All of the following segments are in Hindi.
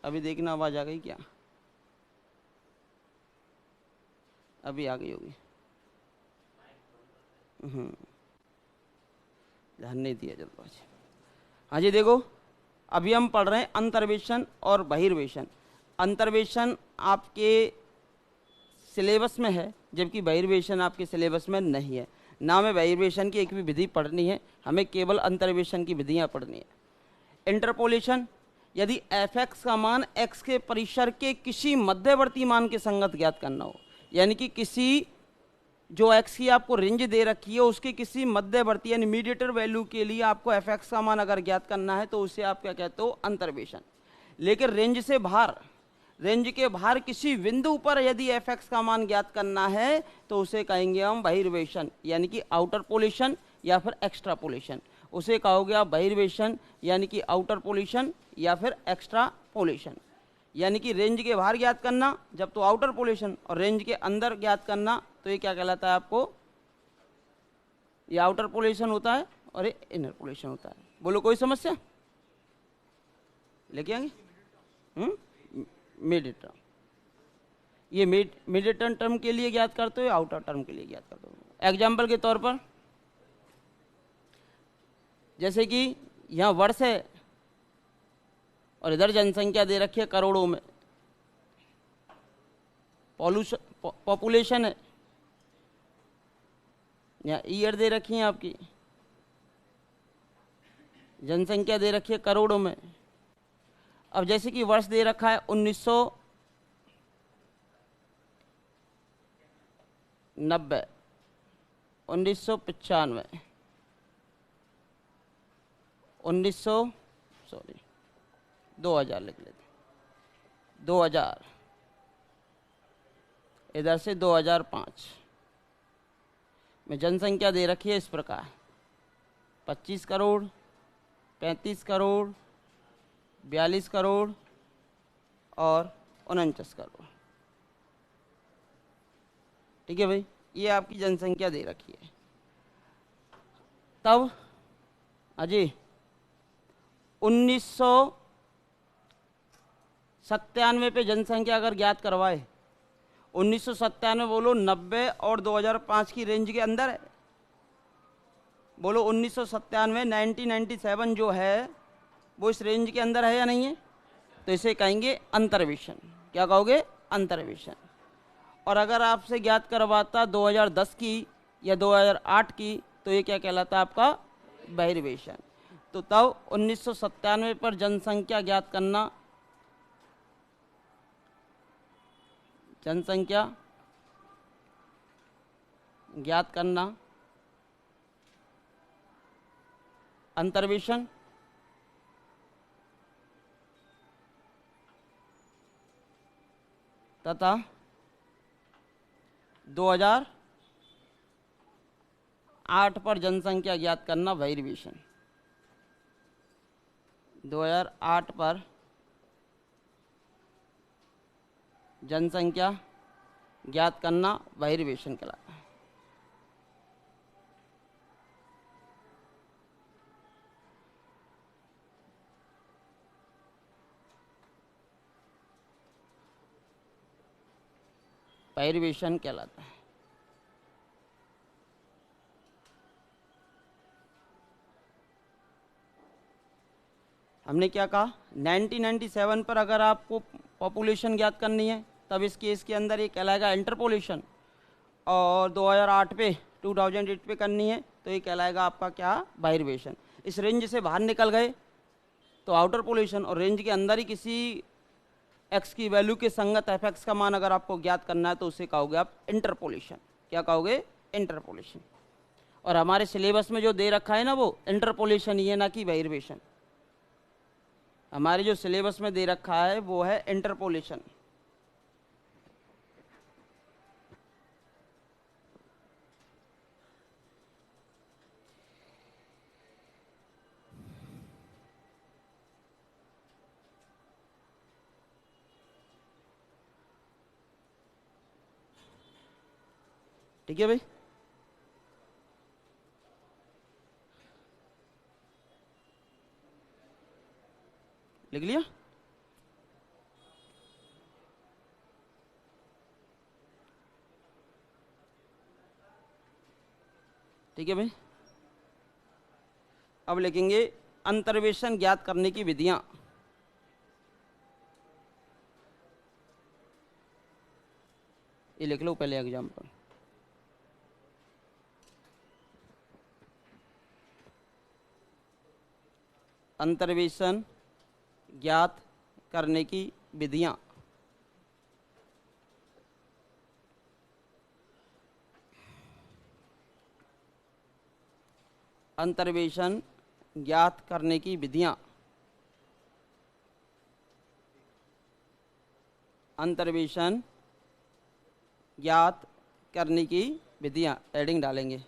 अभी देखना आवाज आ गई क्या? अभी आ गई होगी। ध्यान नहीं दिया जल्दबाजी। हाँ जी देखो, अभी हम पढ़ रहे हैं अंतर्वेशन और बहिर्वेशन। अंतर्वेशन आपके सिलेबस में है, जबकि बहिर्वेशन आपके सिलेबस में नहीं है। ना हमें बहिर्वेशन की एक भी विधि पढ़नी है, हमें केवल अंतर्वेशन की विधियां पढ़नी है। इंटरपोलेशन, यदि एफ एक्स का मान एक्स के परिसर के किसी मध्यवर्ती मान के संगत ज्ञात करना हो, यानी कि किसी जो एक्स की आपको रेंज दे रखी है उसके किसी मध्यवर्ती यानी मीडिएटर वैल्यू के लिए आपको एफ एक्स का मान अगर ज्ञात करना है तो उसे आप क्या कहते हो? अंतर्वेशन। लेकिन रेंज से बाहर, रेंज के बाहर किसी बिंदु पर यदि एफ एक्स का मान ज्ञात करना है तो उसे कहेंगे हम बहिर्वेशन, यानी कि आउटर पोलेशन या फिर एक्स्ट्रापोलेशन। उसे कहोगे आप बहिर्वेशन यानी कि आउटर पोलेशन या फिर एक्स्ट्रापोलेशन। यानी कि रेंज के बाहर ज्ञात करना जब तो आउटर पोलेशन, और रेंज के अंदर ज्ञात करना तो ये क्या कहलाता है आपको? ये आउटर पोलेशन होता है और ये इनर पोलेशन होता है। बोलो कोई समस्या? लेके आएंगे मिड टर्म। ये मिड टर्म के लिए ज्ञात करते हो या आउटर टर्म के लिए ज्ञात करते हो? एग्जाम्पल के तौर पर, जैसे कि यहाँ वर्ष है और इधर जनसंख्या दे रखी है करोड़ों में, पॉपुलेशन है, यहाँ ईयर दे रखी है आपकी, जनसंख्या दे रखी है करोड़ों में। अब जैसे कि वर्ष दे रखा है 1990, 1995, 2000 लिख लेते, 2000, इधर से 2005 में जनसंख्या दे रखी है इस प्रकार 25 करोड़, 35 करोड़, 42 करोड़ और 49 करोड़। ठीक है भाई, ये आपकी जनसंख्या दे रखी है। तब अजय 1997 पे जनसंख्या अगर ज्ञात करवाए, 1997 बोलो 90 और 2005 की रेंज के अंदर है। बोलो 1997 1997 जो है वो इस रेंज के अंदर है या नहीं है? तो इसे कहेंगे अंतर्वेशन। क्या कहोगे? अंतर्वेशन। और अगर आपसे ज्ञात करवाता 2010 की या 2008 की तो ये क्या कहलाता आपका? बहिर्वेशन। तो तब 1997 पर जनसंख्या ज्ञात करना, जनसंख्या ज्ञात करना अंतर्वेशन, तथा 2008 पर जनसंख्या ज्ञात करना बहिर्वेशन। 2008 पर जनसंख्या ज्ञात करना बहिर्वेशन कहलाता है। बहिर्वेशन कहलाता है। हमने क्या कहा? 1997 पर अगर आपको पॉपुलेशन ज्ञात करनी है तब इस केस के अंदर ये कहलाएगा इंटरपोलेशन, और 2008 पे 2008 पे करनी है तो ये कहलाएगा आपका क्या? बहिर्वेशन। इस रेंज से बाहर निकल गए तो आउटर पोलेशन, और रेंज के अंदर ही किसी एक्स की वैल्यू के संगत एफ एक्स का मान अगर आपको ज्ञात करना है तो उसे कहोगे आप इंटरपोलेशन। क्या कहोगे? इंटरपोलेशन। और हमारे सिलेबस में जो दे रखा है ना वो इंटरपोलेशन ही है, ना कि बहिर्वेशन। हमारे जो सिलेबस में दे रखा है वो है इंटरपोलेशन। ठीक है भाई, लिख लिया? ठीक है भाई। अब लिखेंगे अंतर्वेशन ज्ञात करने की विधियां। ये लिख लो पहले एग्जाम्पल। अंतर्वेशन ज्ञात करने की विधियां। अंतर्वेशन ज्ञात करने की विधियां। अंतर्वेशन ज्ञात करने की विधियां, एडिंग डालेंगे।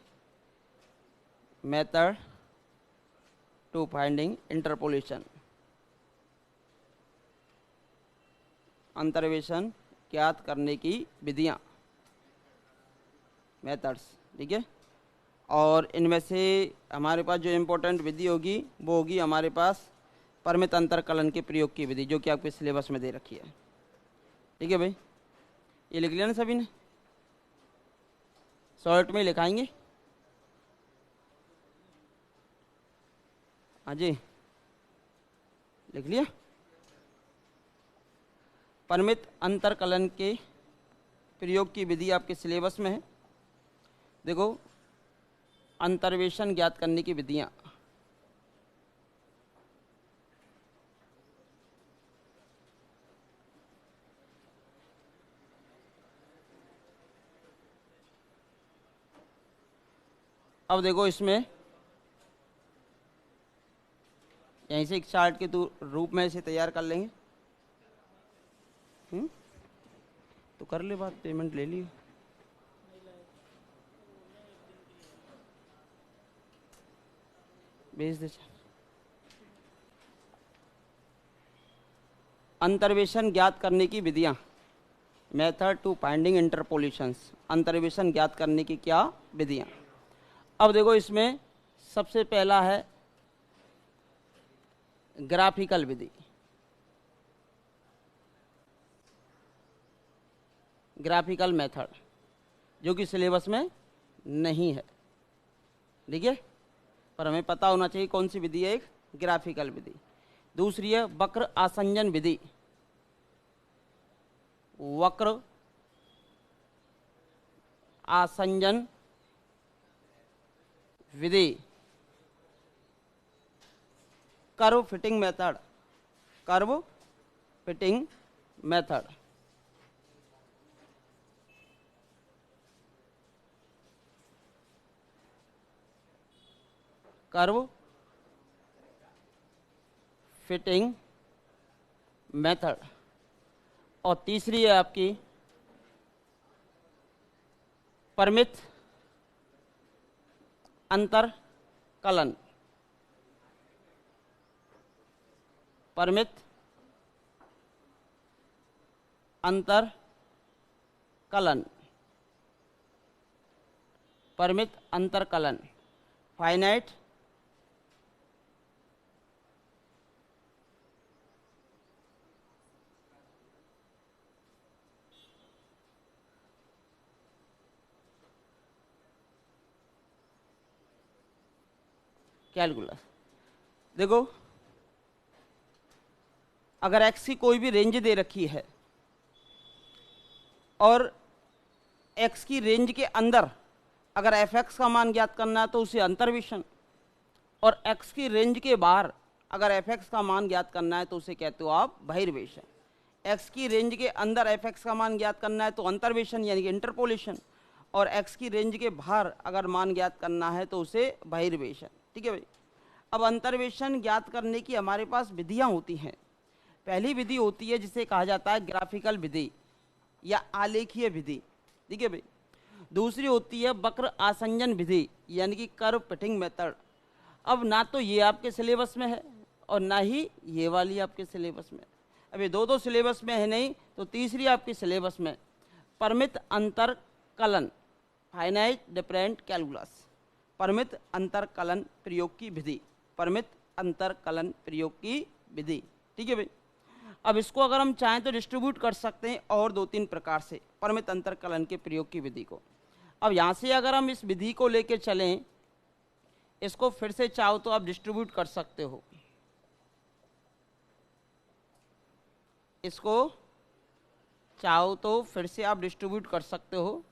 Method to finding interpolation. अंतर्वेशन ज्ञात करने की विधियां, मेथड्स, ठीक है। और इनमें से हमारे पास जो इम्पोर्टेंट विधि होगी वो होगी हमारे पास परिमित अंतरकलन के प्रयोग की विधि, जो कि आपके सिलेबस में दे रखी है। ठीक है भाई, ये लिख लिया ना सभी ने? शॉर्ट में लिखाएंगे। हाँ जी, लिख लिया। परिमित अंतरकलन के प्रयोग की विधि आपके सिलेबस में है। देखो, अंतर्वेशन ज्ञात करने की विधियां। अब देखो, इसमें यहीं से एक चार्ट के रूप में इसे तैयार कर लेंगे। तो कर ले बात, पेमेंट ले ली, भेज दे। अंतर्वेशन ज्ञात करने की विधियां, मेथड टू फाइंडिंग इंटरपोलेशंस। अंतर्वेशन ज्ञात करने की क्या विधियां? अब देखो, इसमें सबसे पहला है ग्राफिकल विधि। ग्राफिकल मेथड, जो कि सिलेबस में नहीं है, ठीक है, पर हमें पता होना चाहिए कौन सी विधि है। एक ग्राफिकल विधि। दूसरी है वक्र आसंजन विधि। वक्र आसंजन विधि। Curve fitting method. Curve fitting method. Curve fitting method. और तीसरी है आपकी परिमित अंतरकलन। परिमित अंतरकलन। परिमित अंतरकलन, फाइनाइट कैलकुलस। देखो, अगर x की कोई भी रेंज दे रखी है और x की रेंज के अंदर अगर fx का मान ज्ञात करना है तो उसे अंतर्वेशन, और x की रेंज के बाहर अगर fx का मान ज्ञात करना है तो उसे कहते हो आप बहिर्वेशन। x की रेंज के अंदर fx का मान ज्ञात करना है तो अंतर्वेशन यानी कि इंटरपोलेशन, और x की रेंज के बाहर अगर मान ज्ञात करना है तो उसे बहिर्वेशन। ठीक है भाई। अब अंतर्वेशन ज्ञात करने की हमारे पास विधियां होती हैं। पहली विधि होती है जिसे कहा जाता है ग्राफिकल विधि या आलेखीय विधि। ठीक है भाई। दूसरी होती है वक्र आसंजन विधि यानी कि कर्व फिटिंग मेथड। अब ना तो ये आपके सिलेबस में है और ना ही ये वाली आपके सिलेबस में। अब ये दो सिलेबस में है नहीं, तो तीसरी आपके सिलेबस में परिमित अंतरकलन, फाइनाइट डिफरेंट कैलकुलस। परिमित अंतरकलन प्रयोग की विधि। परिमित अंतरकलन प्रयोग की विधि। ठीक है भाई। अब इसको अगर हम चाहें तो डिस्ट्रीब्यूट कर सकते हैं और दो तीन प्रकार से परिमित अंतरकलन के प्रयोग की विधि को। अब यहाँ से अगर हम इस विधि को लेकर चलें इसको फिर से चाहो तो आप डिस्ट्रीब्यूट कर सकते हो, इसको चाहो तो फिर से आप डिस्ट्रीब्यूट कर सकते हो।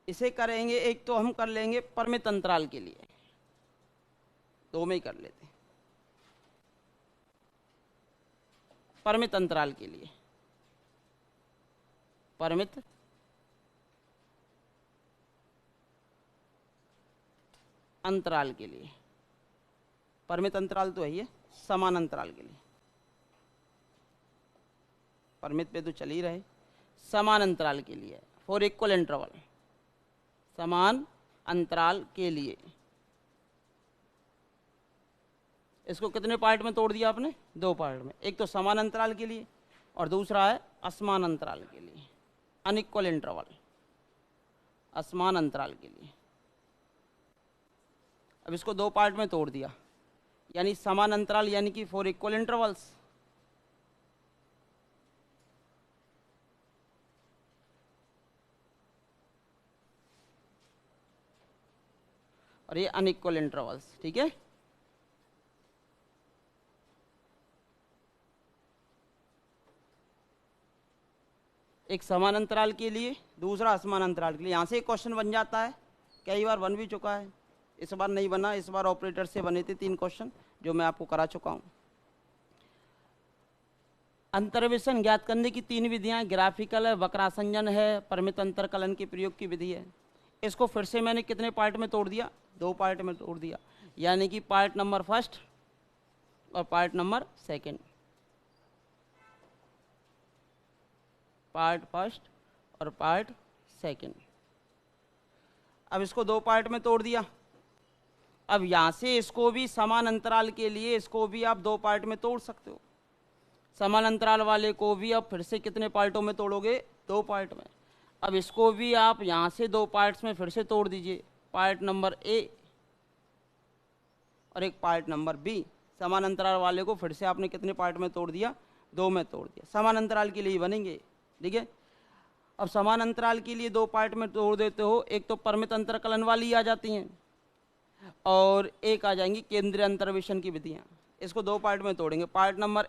इसे करेंगे, एक तो हम कर लेंगे परिमित अंतराल के लिए, दो में ही कर लेते हैं। परिमित अंतराल के लिए, परिमित अंतराल के लिए, परिमित अंतराल तो है ये, समान अंतराल के लिए, परिमित पे तो चल ही रहे, समान अंतराल के लिए, फॉर इक्वल इंटरवल, समान अंतराल के लिए। इसको कितने पार्ट में तोड़ दिया आपने? दो पार्ट में, एक तो समान अंतराल के लिए और दूसरा है असमान अंतराल के लिए, अनइक्वल इंटरवल, असमान अंतराल के लिए। अब इसको दो पार्ट में तोड़ दिया, यानी समान अंतराल यानी कि फॉर इक्वल इंटरवल्स, और ये अनइक्वल इंटरवल्स, ठीक है। एक समान अंतराल के लिए, दूसरा असमान अंतराल के लिए। यहाँ से एक क्वेश्चन बन जाता है, कई बार बन भी चुका है, इस बार नहीं बना, इस बार ऑपरेटर से बने थे 3 क्वेश्चन जो मैं आपको करा चुका हूँ। अंतर्वेशन ज्ञात करने की 3 विधियाँ, ग्राफिकल है, वक्रासंजन है, परिमित अंतरकलन के प्रयोग की विधि है। इसको फिर से मैंने कितने पार्ट में तोड़ दिया? 2 पार्ट में तोड़ दिया, यानी कि पार्ट नंबर फर्स्ट और part number second, part first और पार्ट सेकंड। अब इसको 2 पार्ट में तोड़ दिया। अब यहाँ से इसको भी समान अंतराल के लिए, इसको भी आप 2 पार्ट में तोड़ सकते हो। समान अंतराल वाले को भी अब फिर से कितने पार्टों में तोड़ोगे? 2 पार्ट में। अब इसको भी आप यहाँ से 2 पार्ट्स में फिर से तोड़ दीजिए, पार्ट नंबर ए और एक पार्ट नंबर बी। समान अंतराल वाले को फिर से आपने कितने पार्ट में तोड़ दिया? 2 में तोड़ दिया। समान अंतराल के लिए ही बनेंगे, ठीक है। अब समान अंतराल के लिए 2 पार्ट में तोड़ देते हो, एक तो परिमित अंतरकलन वाली आ जाती हैं और एक आ जाएंगी केंद्रीय अंतर्वेशन की विधियाँ। इसको 2 पार्ट में तोड़ेंगे। पार्ट नंबर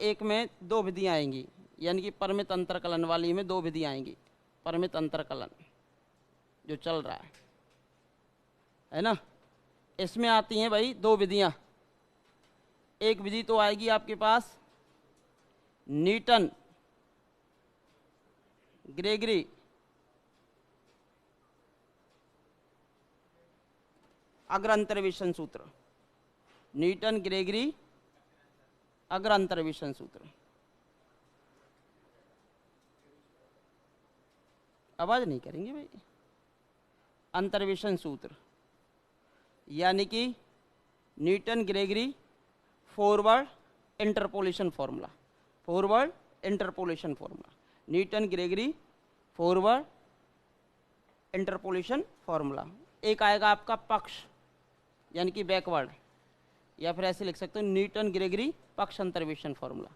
1 में 2 विधियाँ आएंगी, यानी कि परिमित अंतरकलन वाली में 2 विधियाँ आएंगी। परिमित अंतरकलन जो चल रहा है ना, इसमें आती हैं भाई 2 विधियाँ। एक विधि तो आएगी आपके पास न्यूटन ग्रेगरी अग्र अंतर्वेशन सूत्र, न्यूटन ग्रेगरी अग्र अंतर्वेशन सूत्र। आवाज नहीं करेंगे भाई। अंतर्वेशन सूत्र यानी कि Newton Gregory forward interpolation formula, forward interpolation formula, Newton Gregory forward interpolation formula. एक आएगा आपका पक्ष यानी कि बैकवर्ड, या फिर ऐसे लिख सकते हो न्यूटन ग्रेगरी पक्ष अंतर्वेशन फॉर्मूला।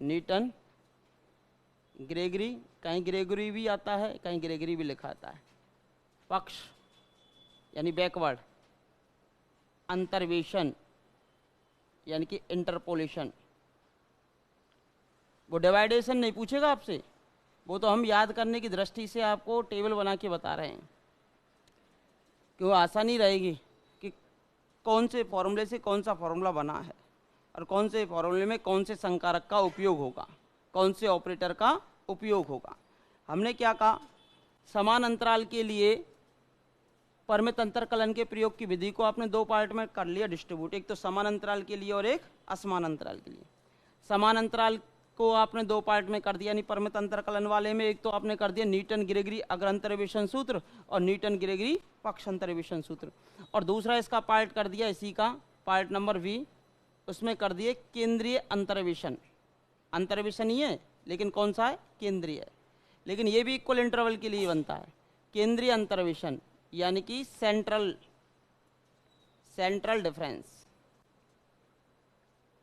न्यूटन ग्रेगरी, कहीं ग्रेगरी भी आता है, कहीं ग्रेगरी भी लिखा आता है। पक्ष यानी बैकवर्ड, अंतर्वेशन यानी कि इंटरपोलेशन। वो डिवाइडेशन नहीं पूछेगा आपसे, वो तो हम याद करने की दृष्टि से आपको टेबल बना के बता रहे हैं, क्यों आसानी रहेगी कि कौन से फॉर्मूले से कौन सा फॉर्मूला बना है और कौन से फॉर्मूले में कौन से संकारक का उपयोग होगा, कौन से ऑपरेटर का उपयोग होगा। हमने क्या कहा? समान अंतराल के लिए परिमित अंतरकलन के प्रयोग की विधि को आपने 2 पार्ट में कर लिया डिस्ट्रीब्यूट, एक तो समान अंतराल के लिए और एक असमान अंतराल के लिए। समान अंतराल को आपने 2 पार्ट में कर दिया, यानी परिमित अंतरकलन वाले में एक तो आपने कर दिया न्यूटन ग्रेगरी अग्र अंतर्वेशन सूत्र और न्यूटन ग्रेगरी पक्ष अंतर्वेशन सूत्र, और दूसरा इसका पार्ट कर दिया इसी का पार्ट नंबर बी, उसमें कर दिए केंद्रीय अंतर्वेशन। अंतर्वेशन ही है लेकिन कौन सा है? केंद्रीय है, लेकिन ये भी इक्वल इंटरवल के लिए बनता है। केंद्रीय अंतर्वेशन यानी कि सेंट्रल डिफरेंस।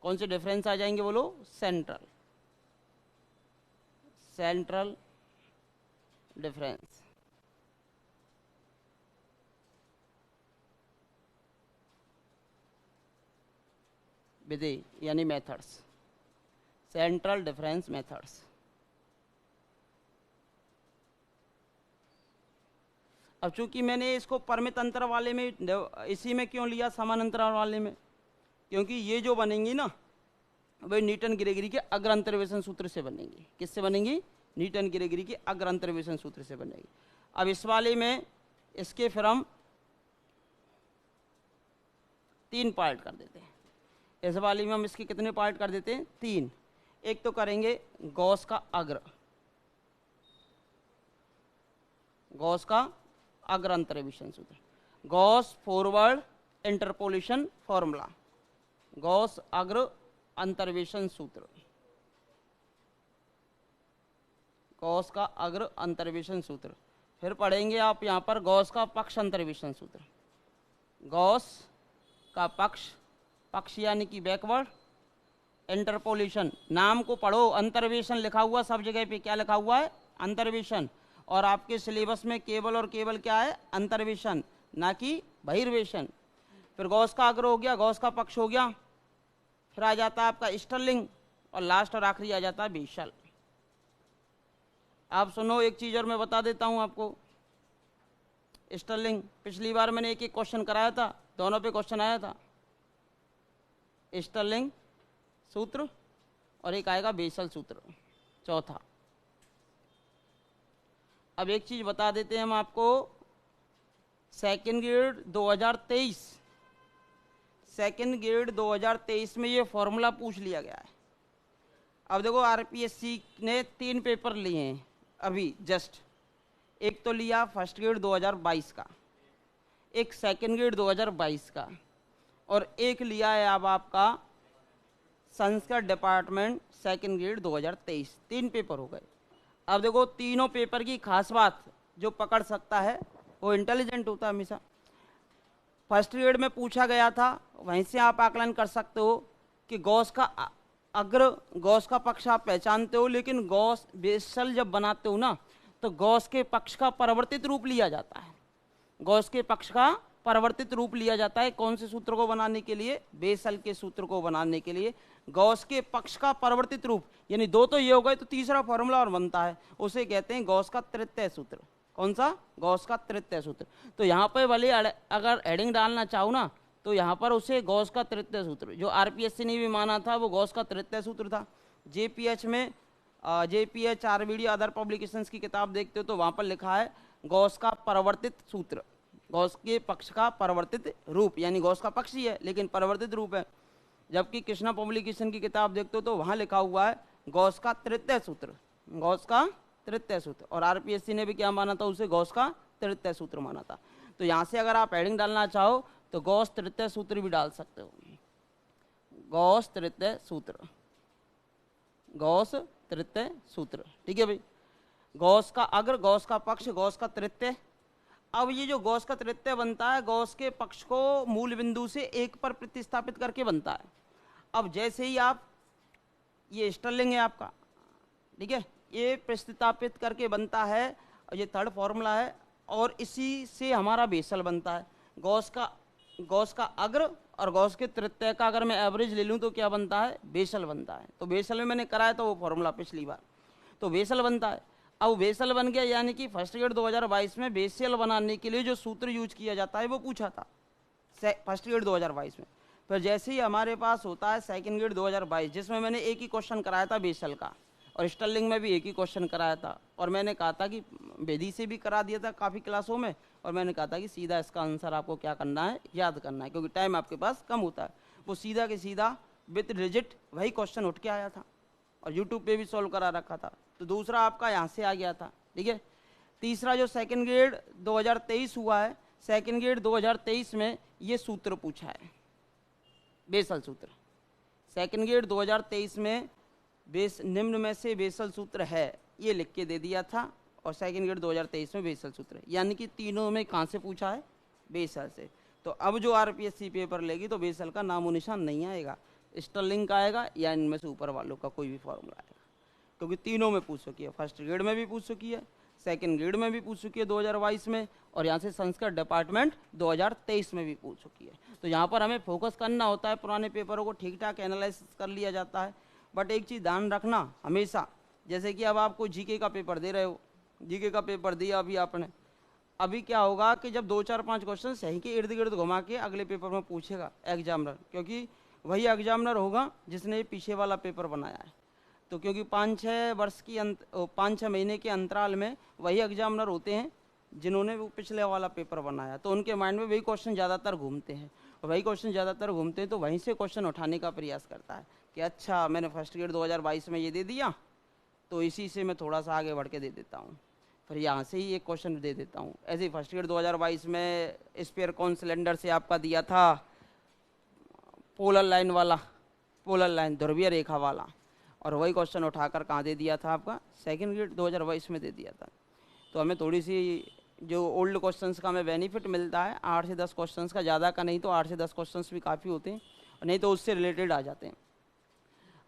कौन से डिफरेंस आ जाएंगे बोलो? Central difference. विधि यानी मेथड्स, सेंट्रल डिफरेंस मेथड्स। अब चूंकि मैंने इसको परिमित अंतर वाले में इसी में क्यों लिया, समान अंतराल वाले में, क्योंकि ये जो बनेंगी ना वही न्यूटन ग्रेगरी के अग्र अंतर्वेशन सूत्र से बनेंगी। किससे बनेंगी? न्यूटन ग्रेगरी के अग्र अंतर्वेशन सूत्र से बनेगी। अब इस वाले में इसके फिर हम 3 पार्ट कर देते हैं। इस वाले में हम इसके कितने पार्ट कर देते हैं? 3। एक तो करेंगे गॉस का अग्र, गॉस का अग्र अंतर्वेशन सूत्र, Gauss forward interpolation formula, Gauss अग्र अंतर्वेशन सूत्र, गॉस का अग्र अंतर्वेशन सूत्र। फिर पढ़ेंगे आप यहाँ पर गॉस का पक्ष अंतर्वेशन सूत्र, गॉस का पक्ष, पक्ष यानी कि बैकवर्ड, इंटरपोलेशन, नाम को पढ़ो, अंतर्वेशन लिखा हुआ सब जगह पे, क्या लिखा हुआ है? अंतर्वेशन। और आपके सिलेबस में केवल और केवल क्या है? अंतर्वेशन, ना कि बहिर्वेशन। फिर गॉस का अग्र हो गया, गॉस का पक्ष हो गया, फिर आ जाता है आपका स्टर्लिंग, और लास्ट और आखिरी आ जाता है बेसल। आप सुनो एक चीज और मैं बता देता हूं आपको। स्टर्लिंग पिछली बार मैंने एक क्वेश्चन कराया था, दोनों पे क्वेश्चन आया था, स्टर्लिंग सूत्र और एक आएगा बेसल सूत्र, चौथा। अब एक चीज बता देते हैं हम आपको, सेकेंड ग्रेड 2023, सेकेंड ग्रेड 2023 में ये फॉर्मूला पूछ लिया गया है। अब देखो आरपीएससी ने 3 पेपर लिए हैं अभी जस्ट, एक तो लिया फर्स्ट ग्रेड 2022 का, एक सेकेंड ग्रेड 2022 का, और एक लिया है अब आपका Sanskrit department second grade 2023। 3 paper हो गए। अब देखो तीनों पेपर की खास बात, जो पकड़ सकता है वो इंटेलिजेंट होता है हमेशा। फर्स्ट ग्रेड में पूछा गया था, वहीं से आप आकलन कर सकते हो कि गॉस का अग्र, गॉस का पक्ष आप पहचानते हो, लेकिन गॉस बेसल जब बनाते हो ना तो गॉस के पक्ष का परिवर्तित रूप लिया जाता है, गॉस के पक्ष का परिवर्तित रूप लिया जाता है। कौन से सूत्र को बनाने के लिए? बेसल के सूत्र को बनाने के लिए गॉस के पक्ष का परिवर्तित रूप, यानी 2 तो ये हो गए, तो तीसरा फॉर्मूला और बनता है, उसे कहते हैं गॉस का तृतीय सूत्र। कौन सा? गॉस का तृतीय सूत्र। तो यहाँ पर भले अगर हेडिंग डालना चाहो ना तो यहाँ पर उसे गॉस का तृतीय सूत्र, जो आरपीएससी ने भी माना था, वो गॉस का तृतीय सूत्र था। जेपीएच में जेपीएच आरबीडी अदर पब्लिकेशंस की किताब देखते हो तो वहाँ पर लिखा है गॉस का परिवर्तित सूत्र, गॉस के पक्ष का परिवर्तित रूप, यानी गॉस का पक्ष ही है लेकिन परिवर्तित रूप है। जबकि कृष्णा पब्लिकेशन की किताब देखते हो तो वहाँ लिखा हुआ है गॉस का तृतीय सूत्र, गॉस का तृतीय सूत्र। और आरपीएससी ने भी क्या माना था? उसे गॉस का तृतीय सूत्र माना था। तो यहाँ से अगर आप हेडिंग डालना चाहो तो गॉस तृतीय सूत्र भी डाल सकते हो, गॉस तृतीय सूत्र, गॉस तृतीय सूत्र। ठीक है भाई, गॉस का अग्र, गॉस का पक्ष, गॉस का तृतीय। अब ये जो गॉस का तृतीय बनता है, गॉस के पक्ष को मूल बिंदु से 1 पर प्रतिस्थापित करके बनता है। अब जैसे ही आप, ये स्टर्लिंग है आपका, ठीक है, ये प्रतिस्थापित करके बनता है, और ये थर्ड फॉर्मूला है, और इसी से हमारा बेसल बनता है। गॉस का अग्र और गॉस के तृतीय का अगर मैं एवरेज ले लूँ तो क्या बनता है? बेसल बनता है। तो बेसल में मैंने कराया था वो फॉर्मूला पिछली बार, तो बेसल बनता है। अब बेसल बन गया, यानी कि फर्स्ट ग्रेड 2022 में बेसल बनाने के लिए जो सूत्र यूज किया जाता है वो पूछा था फर्स्ट ग्रेड 2022 में। फिर जैसे ही हमारे पास होता है सेकेंड ग्रेड 2022, जिसमें मैंने एक ही क्वेश्चन कराया था बेसल का, और स्टर्लिंग में भी एक ही क्वेश्चन कराया था, और मैंने कहा था कि विधि से भी करा दिया था काफ़ी क्लासों में, और मैंने कहा था कि सीधा इसका आंसर आपको क्या करना है? याद करना है, क्योंकि टाइम आपके पास कम होता है। वो सीधा के सीधा विथ डिजिट वही क्वेश्चन उठ के आया था, और यूट्यूब पे भी सॉल्व करा रखा था। तो दूसरा आपका यहाँ से आ गया था। ठीक है, तीसरा जो सेकेंड ग्रेड 2023 हुआ है, सेकेंड ग्रेड 2023 में ये सूत्र पूछा है, बेसल सूत्र। सेकेंड ग्रेड 2023 में निम्न में से बेसल सूत्र है, ये लिख के दे दिया था, और सेकेंड ग्रेड 2023 में बेसल सूत्र है, यानी कि तीनों में कहाँ से पूछा है? बेसल से। तो अब जो आरपीएससी पेपर लेगी तो बेसल का नामो निशान नहीं आएगा, स्टर्लिंग का आएगा, या इनमें से ऊपर वालों का कोई भी फॉर्मूला आएगा, क्योंकि तीनों में पूछ चुकी है। फर्स्ट ग्रेड में भी पूछ चुकी है, सेकंड ग्रेड में भी पूछ चुकी है 2022 में, और यहाँ से संस्कृत डिपार्टमेंट 2023 में भी पूछ चुकी है। तो यहाँ पर हमें फोकस करना होता है, पुराने पेपरों को ठीक ठाक एनालाइज कर लिया जाता है। बट एक चीज़ ध्यान रखना हमेशा, जैसे कि अब आपको जीके का पेपर दे रहे हो, जीके का पेपर दिया अभी आपने, अभी क्या होगा कि जब 2-4-5 क्वेश्चन सही के इर्द गिर्द घुमा के अगले पेपर में पूछेगा एग्जामिनर, क्योंकि वही एग्जामिनर होगा जिसने पीछे वाला पेपर बनाया है। तो क्योंकि 5-6 महीने के अंतराल में वही एग्जामिनर होते हैं जिन्होंने वो पिछले वाला पेपर बनाया, तो उनके माइंड में वही क्वेश्चन ज़्यादातर घूमते हैं, और वही क्वेश्चन ज़्यादातर घूमते हैं तो वहीं से क्वेश्चन उठाने का प्रयास करता है कि अच्छा मैंने फर्स्ट ग्रेड 2022 में ये दे दिया, तो इसी से मैं थोड़ा सा आगे बढ़ के दे देता हूँ, फिर यहाँ से ही एक क्वेश्चन दे देता हूँ। ऐसे ही फर्स्ट ग्रेड 2022 में स्पेयर कौन सिलेंडर से आपका दिया था, पोलर लाइन वाला, पोलर लाइन ध्रुवीय रेखा वाला, और वही क्वेश्चन उठाकर कहाँ दे दिया था आपका, सेकंड ग्रेड 2022 में दे दिया था। तो हमें थोड़ी सी जो ओल्ड क्वेश्चंस का हमें बेनिफिट मिलता है, 8 से 10 क्वेश्चंस का, ज़्यादा का नहीं तो 8 से 10 क्वेश्चंस भी काफ़ी होते हैं, और नहीं तो उससे रिलेटेड आ जाते हैं।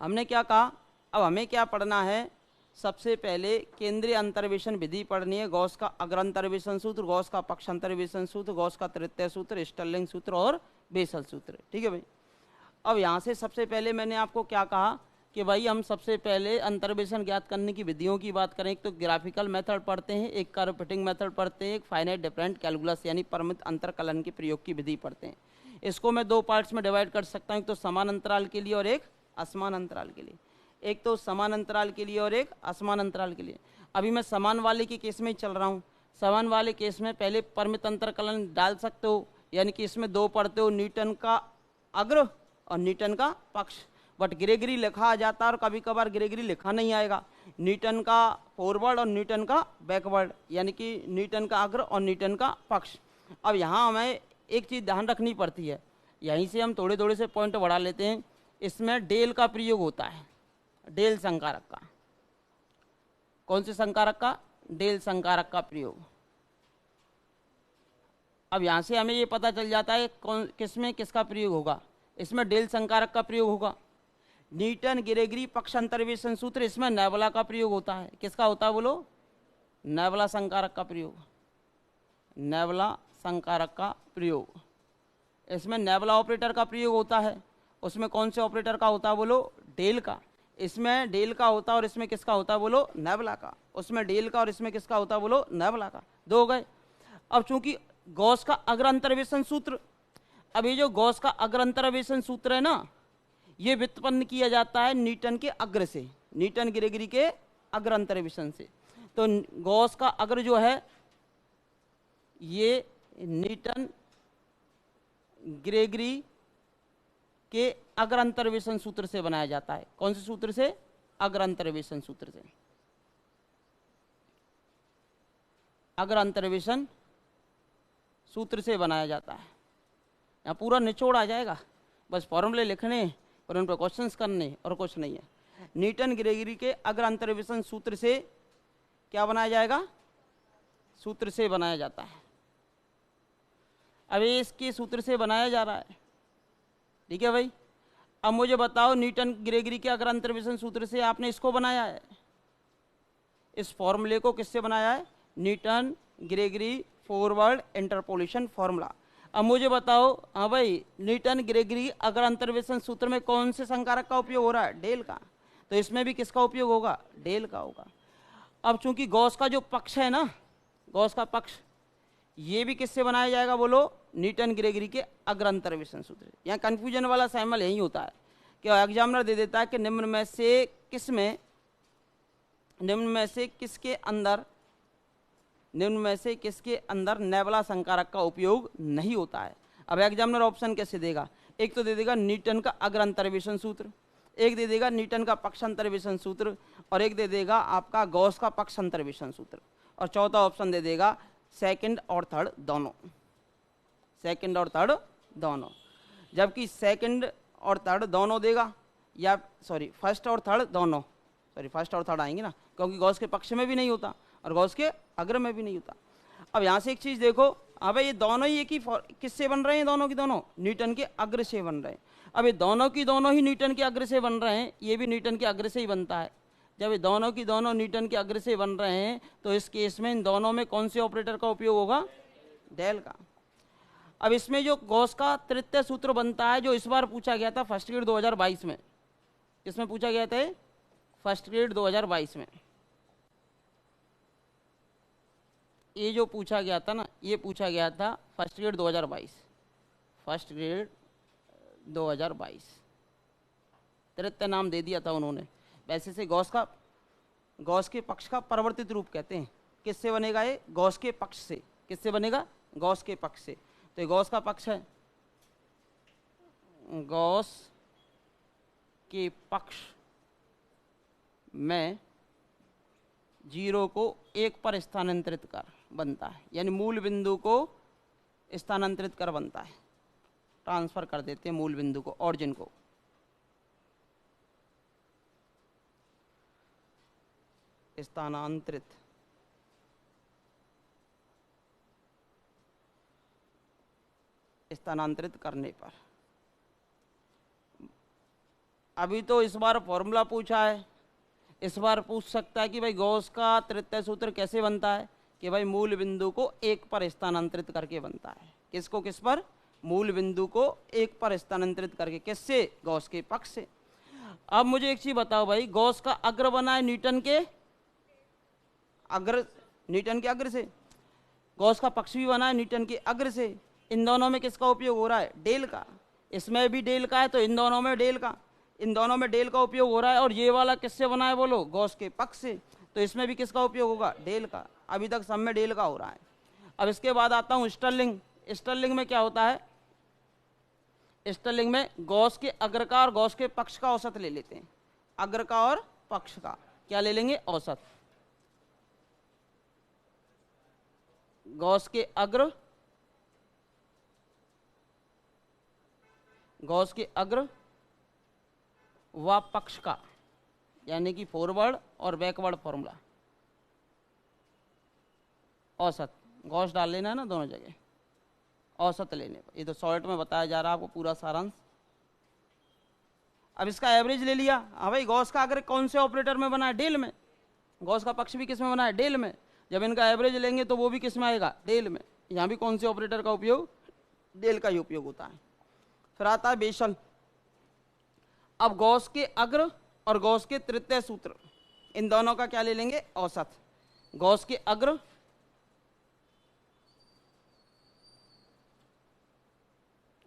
हमने क्या कहा, अब हमें क्या पढ़ना है, सबसे पहले केंद्रीय अंतर्वेशन विधि पढ़नी है, गॉस का अग्र अंतर्वेशन सूत्र, गॉस का पक्ष अंतर्वेशन सूत्र, गॉस का तृतीय सूत्र, स्टर्लिंग सूत्र और बेसल सूत्र। ठीक है भाई। अब यहाँ से सबसे पहले मैंने आपको क्या कहा कि भाई हम सबसे पहले अंतर्वेशन ज्ञात करने की विधियों की बात करें, एक तो ग्राफिकल मेथड पढ़ते हैं, एक कर्व फिटिंग मेथड पढ़ते हैं, एक फाइनाइट डिफरेंट कैलकुलस यानी परिमित अंतरकलन के प्रयोग की विधि पढ़ते हैं। इसको मैं 2 पार्ट्स में डिवाइड कर सकता हूँ, एक तो समान अंतराल के लिए और एक असमान अंतराल के लिए, एक तो समान अंतराल के लिए और एक असमान अंतराल के लिए। अभी मैं समान वाले के केस में ही चल रहा हूँ। समान वाले केस में पहले परिमित अंतरकलन डाल सकते हो, यानी कि इसमें 2 पढ़ते हो, न्यूटन का अग्र और न्यूटन का पक्ष, बट ग्रेगरी लिखा आ जाता है और कभी कभार ग्रेगरी लिखा नहीं आएगा, न्यूटन का फॉरवर्ड और न्यूटन का बैकवर्ड, यानी कि न्यूटन का अग्र और न्यूटन का पक्ष। अब यहाँ हमें एक चीज़ ध्यान रखनी पड़ती है, यहीं से हम थोड़े थोड़े से पॉइंट बढ़ा लेते हैं। इसमें डेल का प्रयोग होता है, डेल संकारक का। कौन से संकारक का? डेल संकारक का प्रयोग। अब यहाँ से हमें ये पता चल जाता है कौन किसमें किसका प्रयोग होगा। इसमें डेल संकारक का प्रयोग होगा। न्यूटन ग्रेगरी पक्ष अंतर्वेशन सूत्र, इसमें नेबुला का प्रयोग होता है। किसका होता है बोलो? नेबुला संकारक का प्रयोग, नेबुला संकारक का प्रयोग। इसमें नेबुला ऑपरेटर का प्रयोग होता है। उसमें कौन से ऑपरेटर का होता है बोलो? डेल का। इसमें डेल का होता है और इसमें किसका होता है बोलो? नेबुला का। उसमें डेल का और इसमें किसका होता है बोलो? नेबुला का। 2 हो गए। अब चूंकि गॉस का अग्र अंतर्वेशन सूत्र, अब ये जो गॉस का अग्र अंतर्वेशन सूत्र है ना, ये व्युत्पन्न किया जाता है न्यूटन के अग्र से, न्यूटन ग्रेगरी के अग्र अंतर्वेशन से। तो गॉस का अग्र जो है ये न्यूटन ग्रेगरी के अग्र अंतर्वेशन सूत्र से बनाया जाता है। कौन से सूत्र से? अग्र अंतर्वेशन सूत्र से। अग्र अंतर्वेशन सूत्र से बनाया जाता है। यहाँ पूरा निचोड़ आ जाएगा, बस फॉर्मूले लिखने और उन पर क्वेश्चंस करने और कुछ नहीं है। न्यूटन ग्रेगरी के अग्र अंतर्वेशन सूत्र से क्या बनाया जाएगा? सूत्र से बनाया जाता है। अब इसके सूत्र से बनाया जा रहा है, ठीक है भाई। अब मुझे बताओ, न्यूटन ग्रेगरी के अग्र अंतर्वेशन सूत्र से आपने इसको बनाया है, इस फॉर्मूले को किससे बनाया है? Newton Gregory forward interpolation formula. अब मुझे बताओ, हाँ भाई, न्यूटन ग्रेगरी अग्र अंतर्वेशन सूत्र में कौन से संकारक का उपयोग हो रहा है? डेल का। तो इसमें भी किसका उपयोग होगा? डेल का होगा। अब चूंकि गॉस का जो पक्ष है ना, गॉस का पक्ष, ये भी किससे बनाया जाएगा बोलो? न्यूटन ग्रेगरी के अग्र अंतर्वेशन सूत्र। यहाँ कंफ्यूजन वाला सैम्पल यही होता है कि एग्जामिनर दे देता है कि निम्न में से किसके अंदर नेबुला संकारक का उपयोग नहीं होता है। अब एग्जामिनर ऑप्शन कैसे देगा? एक तो दे देगा न्यूटन का अग्र अंतर्वेशन सूत्र, एक दे देगा न्यूटन का पक्ष अंतर्वेशन सूत्र, और एक दे देगा आपका गॉस का पक्ष अंतर्वेशन सूत्र, और चौथा ऑप्शन दे देगा सेकंड और थर्ड दोनों, सेकंड और थर्ड दोनों। जबकि सेकंड और थर्ड दोनों देगा, या फर्स्ट और थर्ड दोनों, फर्स्ट और थर्ड आएंगे ना, क्योंकि गॉस के पक्ष में भी नहीं होता और गॉस के अग्र में भी नहीं होता। अब यहाँ से एक चीज़ देखो, अब ये दोनों ही एक ही किससे बन रहे हैं? दोनों की दोनों न्यूटन के अग्र से बन रहे हैं। अब ये दोनों की दोनों ही न्यूटन के अग्र से बन रहे हैं, ये भी न्यूटन के अग्र से ही बनता है। जब ये दोनों की दोनों न्यूटन के अग्र से बन रहे हैं तो इस केस में इन दोनों में कौन से ऑपरेटर का उपयोग होगा? डेल का। अब इसमें जो गॉस का तृतीय सूत्र बनता है, जो इस बार पूछा गया था फर्स्ट ग्रेड 2022 में, इसमें पूछा गया था फर्स्ट ग्रेड 2022 में, ये जो पूछा गया था ना, ये पूछा गया था फर्स्ट ग्रेड 2022, फर्स्ट ग्रेड 2022, तृतीय नाम दे दिया था उन्होंने। वैसे से गॉस के पक्ष का परिवर्तित रूप कहते हैं। किससे बनेगा ये? गॉस के पक्ष से। किससे बनेगा? गॉस के पक्ष से। तो ये गॉस का पक्ष है, गॉस के पक्ष में 0 को 1 पर स्थानांतरित कर बनता है, यानी मूल बिंदु को स्थानांतरित कर बनता है, ट्रांसफर कर देते हैं मूल बिंदु को, ऑरिजिन को। स्थानांतरित करने पर। अभी तो इस बार फॉर्मूला पूछा है, इस बार पूछ सकता है कि भाई गॉस का तृतीय सूत्र कैसे बनता है, कि भाई मूल बिंदु को 1 पर स्थानांतरित करके बनता है। किसको किस पर? मूल बिंदु को 1 पर स्थानांतरित करके। किससे? गॉस के पक्ष से। अब मुझे एक चीज बताओ भाई, गॉस का अग्र बना है न्यूटन के अग्र से, गॉस का पक्ष भी बना है न्यूटन के अग्र से। इन दोनों में किसका उपयोग हो रहा है? डेल का। इसमें भी डेल का है तो इन दोनों में डेल का, इन दोनों में डेल का उपयोग हो रहा है। और ये वाला किससे बना है बोलो? गॉस के पक्ष से। तो इसमें भी किसका उपयोग होगा? डेल का। अभी तक सब में डेल का हो रहा है। अब इसके बाद आता हूं स्टर्लिंग। स्टर्लिंग में क्या होता है? स्टर्लिंग में गॉस के अग्र का और गॉस के पक्ष का औसत ले लेते हैं। अग्र का और पक्ष का क्या ले लेंगे? औसत। गॉस के अग्र, गॉस के अग्र व पक्ष का, यानी कि फॉरवर्ड और बैकवर्ड फॉर्मूला, औसत। गॉस डाल लेना है ना दोनों जगह, औसत लेने पर। ये तो शॉर्ट में बताया जा रहा है आपको पूरा सारांश। अब इसका एवरेज ले लिया। हाँ भाई, गॉस का अग्र कौन से ऑपरेटर में बना है? डेल में। गॉस का पक्ष भी किस में बना है? डेल में। जब इनका एवरेज लेंगे तो वो भी किस में आएगा? डेल में। यहाँ भी कौन से ऑपरेटर का उपयोग? डेल का ही उपयोग होता है। फिर आता है बेसल। अब गॉस के अग्र और गॉस के तृतीय सूत्र, इन दोनों का क्या ले लेंगे? औसत। गॉस के अग्र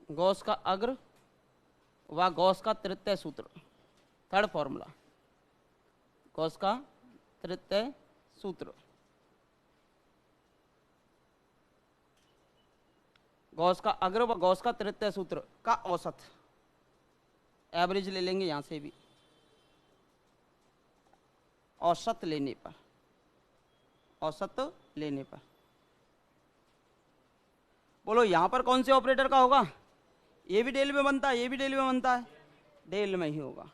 गॉस का अग्र व गॉस का तृतीय सूत्र, थर्ड फॉर्मूला, गॉस का तृतीय सूत्र, गॉस का अग्र व गॉस का तृतीय सूत्र का औसत। एवरेज ले लेंगे यहां से भी, औसत लेने पर, औसत लेने पर। बोलो यहां पर कौन से ऑपरेटर का होगा? ये भी डेल में बनता है, ये भी डेल में बनता है, डेल में ही होगा।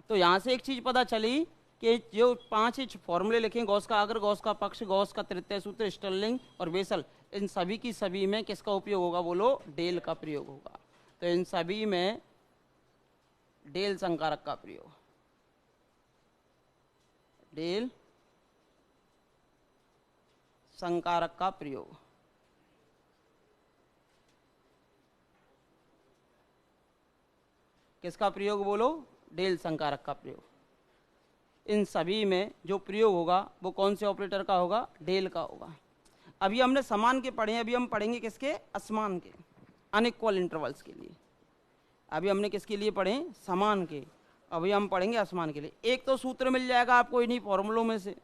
तो यहां से एक चीज पता चली कि जो 5 फॉर्मूले लिखे, गॉस का अग्र, गॉस का पक्ष, गॉस का तृतीय सूत्र, स्टर्लिंग और बेसल, इन सभी की सभी में किसका उपयोग होगा बोलो? डेल का प्रयोग होगा। तो इन सभी में डेल संकारक का प्रयोग, डेल संकारक का प्रयोग। किसका प्रयोग बोलो? डेल संकारक का प्रयोग। इन सभी में जो प्रयोग होगा वो कौन से ऑपरेटर का होगा? डेल का होगा। अभी हमने समान के पढ़े हैं, अभी हम पढ़ेंगे किसके? असमान के, अनइक्वल इंटरवल्स के लिए। अभी हमने किसके लिए पढ़े? समान के। अभी हम पढ़ेंगे असमान के लिए। एक तो सूत्र मिल जाएगा आपको इन्हीं फॉर्मूलों में से,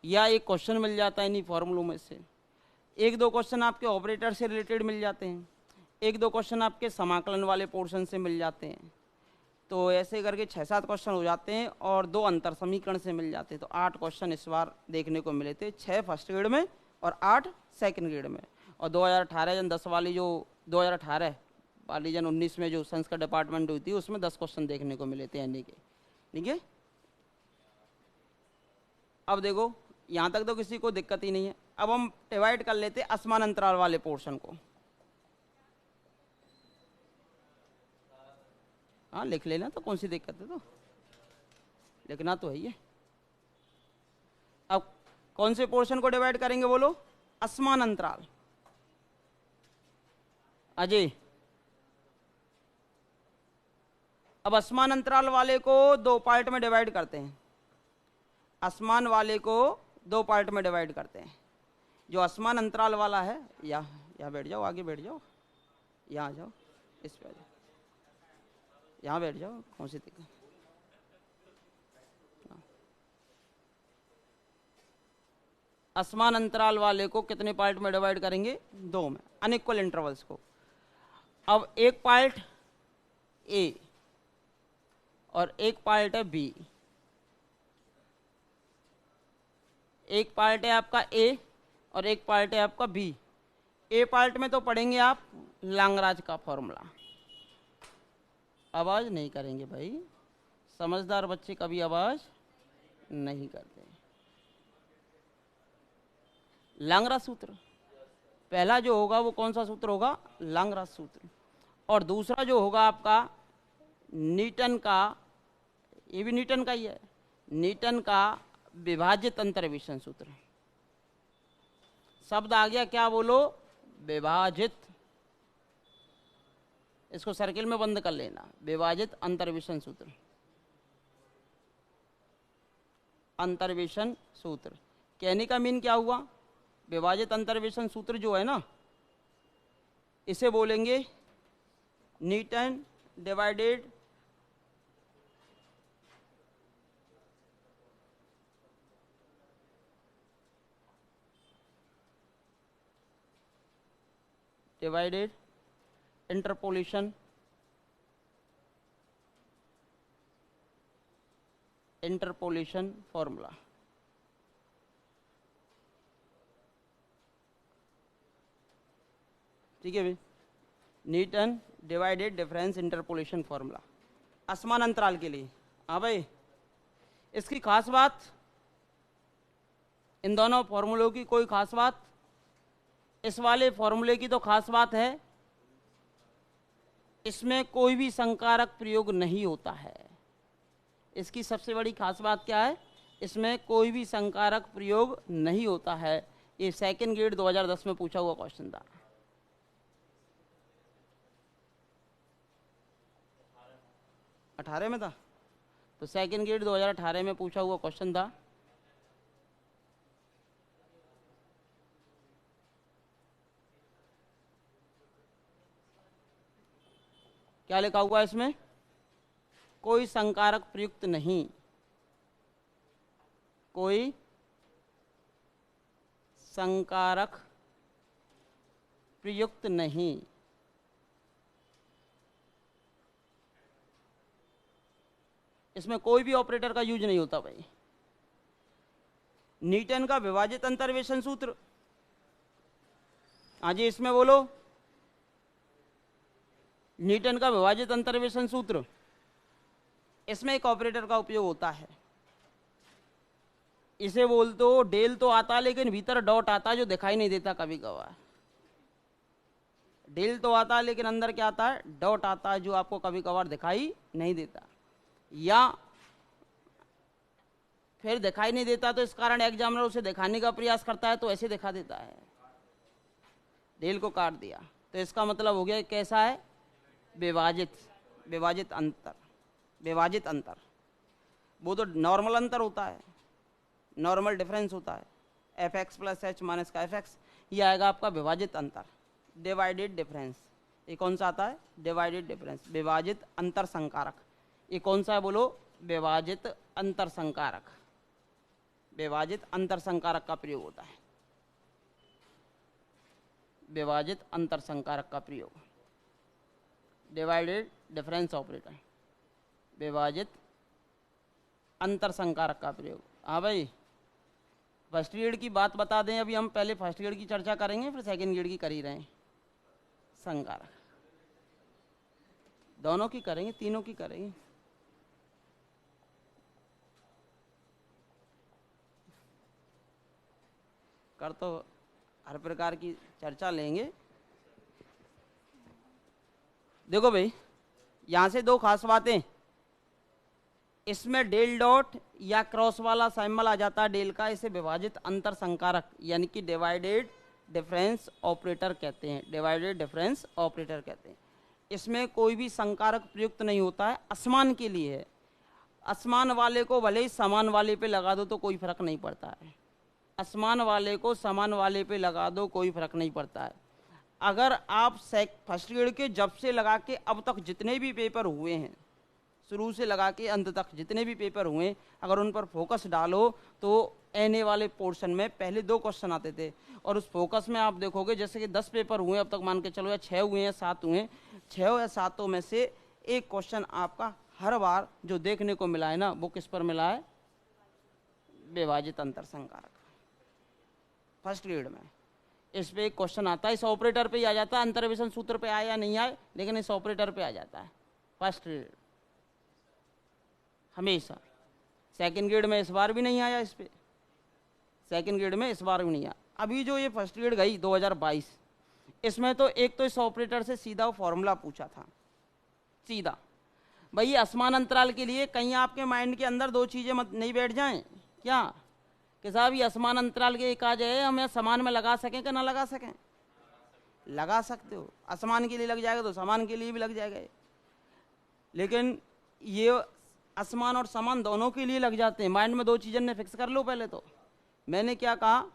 या एक क्वेश्चन मिल जाता है इन्हीं फॉर्मूलों में से। एक दो क्वेश्चन आपके ऑपरेटर से रिलेटेड मिल जाते हैं, एक दो क्वेश्चन आपके समाकलन वाले पोर्शन से मिल जाते हैं। तो ऐसे करके 6-7 क्वेश्चन हो जाते हैं और 2 अंतर समीकरण से मिल जाते हैं। तो 8 क्वेश्चन इस बार देखने को मिले थे, 6 फर्स्ट ग्रेड में और 8 सेकंड ग्रेड में। और 2018 जन 10 वाली जो 2018 वाली जन 19 में जो संस्कृत डिपार्टमेंट हुई थी उसमें 10 क्वेश्चन देखने को मिले थे यानी के। ठीक है, अब देखो यहाँ तक तो किसी को दिक्कत ही नहीं है। अब हम डिवाइड कर लेते असमान अंतराल वाले पोर्शन को। हाँ लिख लेना, तो कौन सी दिक्कत है, तो लिखना तो है ही है। अब कौन से पोर्शन को डिवाइड करेंगे बोलो? असमान अंतराल। अजय, अब असमान अंतराल वाले को दो पार्ट में डिवाइड करते हैं। असमान वाले को दो पार्ट में डिवाइड करते हैं। जो असमान अंतराल वाला है, यहाँ बैठ जाओ, आगे बैठ जाओ, यहाँ आ जाओ, इस पे आ जाओ, यहाँ बैठ जाओ, कौन सी दिक्कत? असमान अंतराल वाले को कितने पार्ट में डिवाइड करेंगे? दो में, अनइक्वल इंटरवल्स को। अब एक पार्ट ए और एक पार्ट है बी। एक पार्ट है आपका ए और एक पार्ट है आपका बी। ए पार्ट में तो पढ़ेंगे आप लांगराज का फॉर्मूला। आवाज नहीं करेंगे भाई, समझदार बच्चे कभी आवाज नहीं करते। लांगराज सूत्र पहला जो होगा वो कौन सा सूत्र होगा? लांगराज सूत्र। और दूसरा जो होगा आपका न्यूटन का, ये भी न्यूटन का ही है, न्यूटन का विभाजित अंतर्वेशन सूत्र। शब्द आ गया क्या बोलो? विभाजित। इसको सर्किल में बंद कर लेना, विभाजित अंतर्वेशन सूत्र। अंतर्वेशन सूत्र कहने का मीन क्या हुआ? विभाजित अंतर्वेशन सूत्र जो है ना, इसे बोलेंगे न्यूटन डिवाइडेड इंटरपोलेशन फॉर्मूला। ठीक है भाई, Newton divided difference interpolation formula असमान अंतराल के लिए। हाँ भाई, इसकी खास बात, इन दोनों फॉर्मूलों की कोई खास बात, इस वाले फॉर्मूले की तो खास बात है, इसमें कोई भी संकारक प्रयोग नहीं होता है। इसकी सबसे बड़ी खास बात क्या है? इसमें कोई भी संकारक प्रयोग नहीं होता है। ये सेकंड ग्रेड 2010 में पूछा हुआ क्वेश्चन था। अठारह में था, तो सेकंड ग्रेड 2018 में पूछा हुआ क्वेश्चन था। क्या लिखा हुआ है इसमें? कोई संकारक प्रयुक्त नहीं, कोई संकारक प्रयुक्त नहीं। इसमें कोई भी ऑपरेटर का यूज नहीं होता भाई। न्यूटन का विभाजित अंतर्वेशन सूत्र, हाँ जी, इसमें बोलो न्यूटन का विभाजित अंतर्वेशन सूत्र, इसमें एक ऑपरेटर का उपयोग होता है। इसे बोल तो डेल तो आता लेकिन भीतर डॉट आता जो दिखाई नहीं देता कभी कभार। डेल तो आता लेकिन अंदर क्या आता है? डॉट आता है जो आपको कभी कभार दिखाई नहीं देता, या फिर दिखाई नहीं देता तो इस कारण एग्जामिनर उसे दिखाने का प्रयास करता है तो ऐसे दिखा देता है, डेल को काट दिया। तो इसका मतलब हो गया कैसा है? विभाजित अंतर। विभाजित अंतर वो तो नॉर्मल अंतर होता है, नॉर्मल डिफरेंस होता है, F x plus H minus का एफ एक्स, ये आएगा आपका विभाजित अंतर, डिवाइडेड डिफरेंस। ये कौन सा आता है? डिवाइडेड डिफरेंस, विभाजित अंतर संकारक। ये कौन सा है बोलो? विभाजित अंतर संकारक। विभाजित अंतर संकारक का प्रयोग होता है, विभाजित अंतर संकारक का प्रयोग, डिवाइडेड डिफरेंस ऑपरेटर, विभाजित अंतर संकारक का प्रयोग। हाँ भाई, फर्स्ट ग्रेड की बात बता दें, अभी हम पहले फर्स्ट ग्रेड की चर्चा करेंगे, फिर सेकंड ग्रेड की कर ही रहे हैं। संकारक दोनों की करेंगे, तीनों की करेंगे। कर तो हर प्रकार की चर्चा लेंगे। देखो भाई, यहां से दो खास बातें, इसमें डेल डॉट या क्रॉस वाला सिंबल आ जाता है डेल का, इसे विभाजित अंतर संकारक यानी कि डिवाइडेड डिफरेंस ऑपरेटर कहते हैं, डिवाइडेड डिफरेंस ऑपरेटर कहते हैं। इसमें कोई भी संकारक प्रयुक्त नहीं होता है, असमान के लिए है। असमान वाले को भले ही समान वाले पे लगा दो तो कोई फर्क नहीं पड़ता है, असमान वाले को समान वाले पे लगा दो कोई फर्क नहीं पड़ता है। अगर आप फर्स्ट ग्रेड के जब से लगा के अब तक जितने भी पेपर हुए हैं, शुरू से लगा के अंत तक जितने भी पेपर हुए, अगर उन पर फोकस डालो तो एनए वाले पोर्शन में पहले 2 क्वेश्चन आते थे, और उस फोकस में आप देखोगे जैसे कि 10 पेपर हुए अब तक, मान के चलो या 6 हुए हैं 7 हुए, 6 या 7 में से एक क्वेश्चन आपका हर बार जो देखने को मिला है ना, वो किस पर मिला है? विभाजित अंतर संकारक, फर्स्ट ग्रेड में। इस पे एक क्वेश्चन आता है, इस ऑपरेटर पे ही आ जाता है, अंतर्वेशन सूत्र पे आए या नहीं आए, लेकिन इस ऑपरेटर पे आ जाता है फर्स्ट ग्रेड हमेशा। सेकंड ग्रेड में इस बार भी नहीं आया, इस पे सेकंड ग्रेड में इस बार भी नहीं आया। अभी जो ये फर्स्ट ग्रेड गई 2022, इसमें तो एक तो इस ऑपरेटर से सीधा फॉर्मूला पूछा था, सीधा। भाई असमान अंतराल के लिए कहीं आपके माइंड के अंदर 2 चीजें मत नहीं बैठ जाएं क्या, कि साहब ये असमान अंतराल के एक आ जाए, हमें समान में लगा सकें कि ना लगा सकें? लगा सकते हो, असमान के लिए लग जाएगा तो समान के लिए भी लग जाएगा। लेकिन ये असमान और समान दोनों के लिए लग जाते हैं। माइंड में 2 चीजें ने फिक्स कर लो पहले तो। मैंने क्या कहा,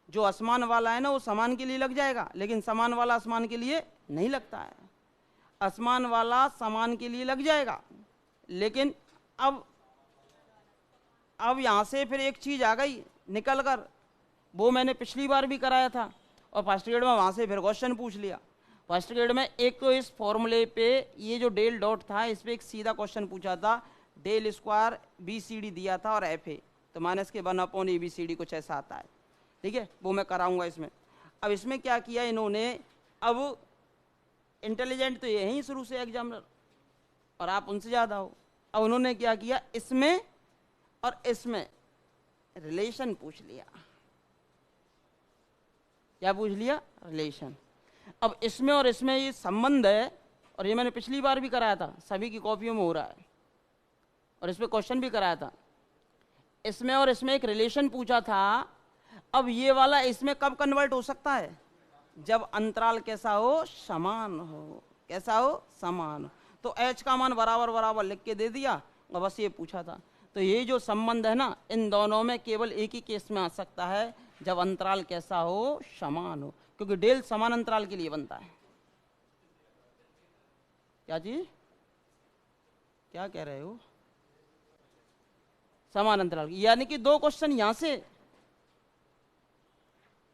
जो असमान वाला है ना वो समान के लिए लग जाएगा, लेकिन समान वाला असमान के लिए नहीं लगता है। असमान वाला समान के लिए लग जाएगा, लेकिन अब यहां से फिर एक चीज आ गई निकल कर, वो मैंने पिछली बार भी कराया था, और फर्स्ट ग्रेड में वहां से फिर क्वेश्चन पूछ लिया। फर्स्ट ग्रेड में एक तो इस फॉर्मूले पे ये जो डेल डॉट था, इस पे एक सीधा क्वेश्चन पूछा था, डेल स्क्वायर BCD दिया था और FA, तो माइनस के 1/A BCD कुछ ऐसा आता है, ठीक है, वो मैं कराऊंगा इसमें। अब इसमें क्या किया इन्होंने, अब इंटेलिजेंट तो ये हैं शुरू से एग्जामिनर, और आप उनसे ज़्यादा हो। अब उन्होंने क्या किया, इसमें और इसमें रिलेशन पूछ लिया। क्या पूछ लिया? रिलेशन। अब इसमें और इसमें ये संबंध है, और ये मैंने पिछली बार भी कराया था, सभी की कॉपियों में हो रहा है, और इस पर क्वेश्चन भी कराया था। इसमें और इसमें एक रिलेशन पूछा था। अब ये वाला इसमें कब कन्वर्ट हो सकता है? जब अंतराल कैसा हो? समान हो। कैसा हो? समान हो। तो H का मान बराबर बराबर लिख के दे दिया, और बस ये पूछा था। तो ये जो संबंध है ना, इन दोनों में केवल एक ही केस में आ सकता है, जब अंतराल कैसा हो? समान हो, क्योंकि डेल समान अंतराल के लिए बनता है। क्या चीज? क्या कह रहे हो? समान अंतराल, यानी कि 2 क्वेश्चन यहां से,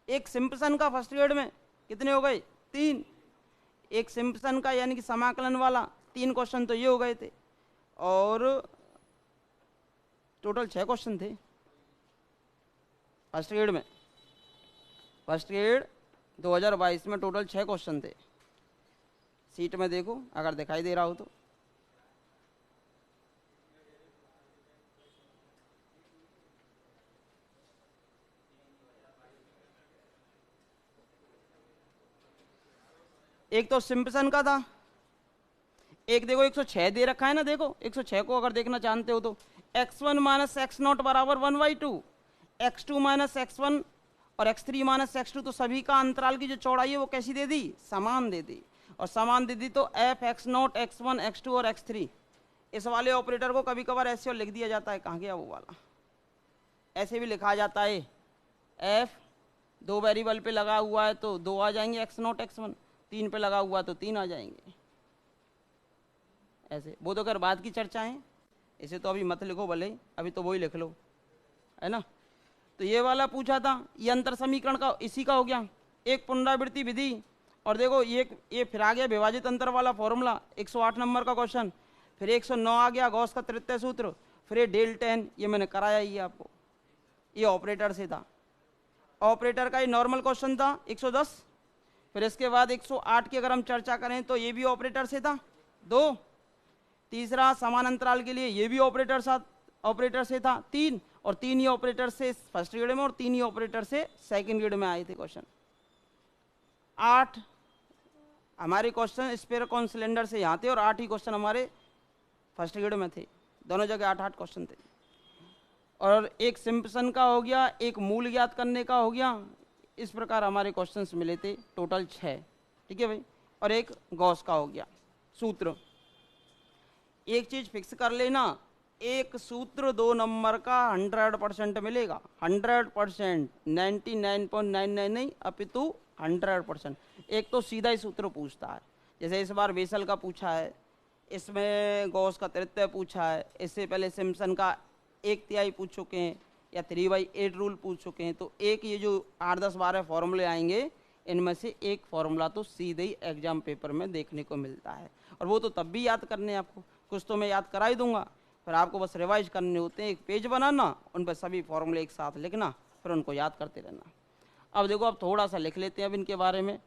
एक सिंपसन का फर्स्ट ग्रेड में कितने हो गए? 3। एक सिंपसन का यानी कि समाकलन वाला 3 क्वेश्चन तो ये हो गए थे, और टोटल 6 क्वेश्चन थे फर्स्ट ग्रेड में। फर्स्ट ग्रेड 2022 में टोटल 6 क्वेश्चन थे। सीट में देखो अगर दिखाई दे रहा हो तो। एक तो सिंपसन का था, एक देखो 106 दे रखा है ना, देखो 106 को अगर देखना चाहते हो तो x1 माइनस एक्स नॉट बराबर 1/2, x2 माइनस x1 और x3 माइनस x2, तो सभी का अंतराल की जो चौड़ाई है वो कैसी दे दी? समान दे दी। और समान दे दी तो f x not x1 x2 और x3, इस वाले ऑपरेटर को कभी कभार ऐसे और लिख दिया जाता है, कहाँ गया वो वाला, ऐसे भी लिखा जाता है, f 2 वेरिएबल पे लगा हुआ है तो 2 आ जाएंगे x नॉट x1, 3 पे लगा हुआ तो 3 आ जाएंगे। ऐसे वो तो खैर बाद की चर्चा है, इसे तो अभी मत लिखो, भले अभी तो वही लिख लो, है ना। तो ये वाला पूछा था, ये अंतर समीकरण का इसी का हो गया, एक पुनरावृत्ति विधि। और देखो ये फिर आ गया विभाजित अंतर वाला फॉर्मूला, 108 नंबर का क्वेश्चन। फिर 109 आ गया गॉस का तृतीय सूत्र। फिर ये डेल 10, ये मैंने कराया ही आपको, ये ऑपरेटर से था, ऑपरेटर का ये नॉर्मल क्वेश्चन था 110। फिर इसके बाद 108 की अगर हम चर्चा करें तो ये भी ऑपरेटर से था 2। तीसरा समान अंतराल के लिए ये भी ऑपरेटर से था 3, और 3 ही ऑपरेटर से फर्स्ट ग्रेड में और 3 ही ऑपरेटर से सेकंड ग्रेड में आए थे क्वेश्चन। 8 हमारे क्वेश्चन स्फीयर कॉन सिलेंडर से यहाँ थे, और 8 ही क्वेश्चन हमारे फर्स्ट ग्रेड में थे, दोनों जगह 8-8 क्वेश्चन थे। और एक सिम्पसन का हो गया, एक मूल ज्ञात करने का हो गया। इस प्रकार हमारे क्वेश्चंस मिले थे, टोटल 6। ठीक है भाई। और एक गॉस का हो गया सूत्र। एक चीज फिक्स कर लेना, एक सूत्र 2 नंबर का 100% मिलेगा। 100%, 99.99 नहीं, अपितु 100%। एक तो सीधा ही सूत्र पूछता है, जैसे इस बार बेसल का पूछा है, इसमें गॉस का तृतीय पूछा है, इससे पहले सिम्पसन का 1/3 पूछ चुके हैं, या 3/8 रूल पूछ चुके हैं। तो एक ये जो 8-10-12 फॉर्मूले आएंगे, इनमें से एक फॉर्मूला तो सीधे ही एग्जाम पेपर में देखने को मिलता है। और वो तो तब भी याद करने हैं आपको, कुछ तो मैं याद करा ही दूंगा, फिर आपको बस रिवाइज करने होते हैं। एक पेज बनाना, उन पर सभी फॉर्मूले एक साथ लिखना, फिर उनको याद करते रहना। अब देखो, अब थोड़ा सा लिख लेते हैं अब इनके बारे में,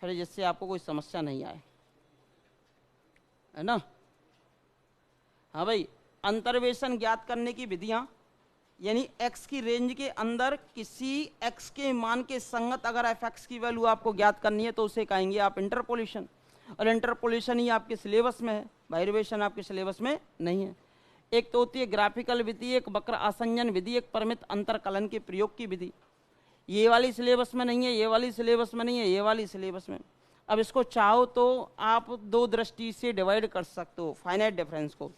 फिर जिससे आपको कोई समस्या नहीं आए, है ना। हाँ भाई, अंतर्वेशन ज्ञात करने की विधियां, यानी x की रेंज के अंदर किसी x के मान के संगत अगर f(x) की वैल्यू आपको ज्ञात करनी है तो उसे कहेंगे आप इंटरपोलेशन। और इंटरपोलेशन ही आपके सिलेबस में है, बाहिर्वेशन आपके सिलेबस में नहीं है। एक तो होती है ग्राफिकल विधि, एक वक्र आसंजन विधि, एक परिमित अंतरकलन के प्रयोग की विधि। ये वाली सिलेबस में नहीं है, ये वाली सिलेबस में नहीं है, ये वाली सिलेबस में। अब इसको चाहो तो आप 2 दृष्टि से डिवाइड कर सकते हो फाइनाइट डिफरेंस को,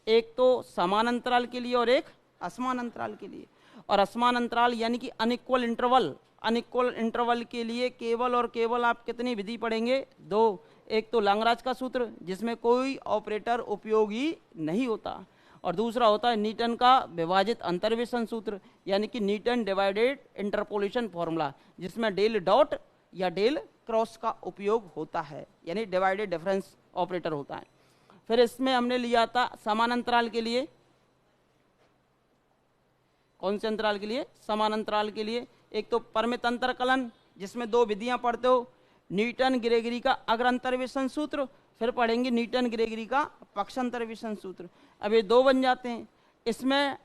एक तो समान अंतराल के लिए और एक असमान अंतराल के लिए। और असमान अंतराल यानी कि अनइक्वल इंटरवल, अनइक्वल इंटरवल के लिए केवल और केवल आप कितनी विधि पढ़ेंगे? 2। एक तो लैग्रांज का सूत्र जिसमें कोई ऑपरेटर उपयोगी नहीं होता, और दूसरा होता है न्यूटन का विभाजित अंतर्वेशन सूत्र, यानी कि न्यूटन डिवाइडेड इंटरपोलेशन फॉर्मूला, जिसमें डेल डॉट या डेल क्रॉस का उपयोग होता है, यानी डिवाइडेड डिफरेंस ऑपरेटर होता है। फिर इसमें हमने लिया था समान अंतराल के लिए, कौन से अंतराल के लिए? समान अंतराल के लिए। एक तो परिमित अंतरकलन जिसमें 2 विधियां पढ़ते हो, न्यूटन ग्रेगरी का अग्र अंतर्वेशन सूत्र, फिर पढ़ेंगे न्यूटन ग्रेगरी का पक्ष अंतर्वेशन सूत्र। अब ये 2 बन जाते हैं, इसमें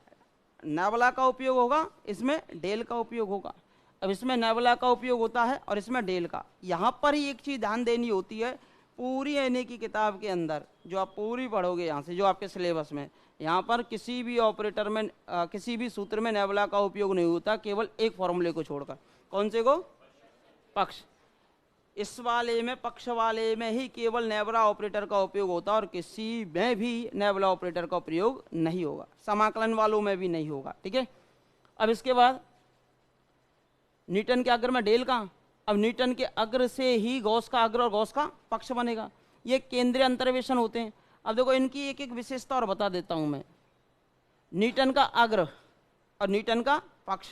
नेबुला का उपयोग होगा, इसमें डेल का उपयोग होगा। अब इसमें नेबुला का उपयोग होता है और इसमें डेल का। यहाँ पर ही एक चीज ध्यान देनी होती है, पूरी एनए की किताब के अंदर जो आप पूरी पढ़ोगे यहाँ से, जो आपके सिलेबस में, यहाँ पर किसी भी ऑपरेटर में किसी भी सूत्र में नेबुला का उपयोग नहीं होता, केवल एक फॉर्मूले को छोड़कर। कौन से को? पक्ष। इस वाले में, पक्ष वाले में ही केवल नेबुला ऑपरेटर का उपयोग होता है, और किसी में भी नेबुला ऑपरेटर का प्रयोग नहीं होगा, समाकलन वालों में भी नहीं होगा। ठीक है। अब इसके बाद न्यूटन के अग्र में डेल का, अब न्यूटन के अग्र से ही गॉस का अग्र और गॉस का पक्ष बनेगा। ये केंद्रीय अंतर्वेशन होते हैं। अब देखो, इनकी एक एक विशेषता और बता देता हूं मैं। न्यूटन का अग्र और न्यूटन का पक्ष,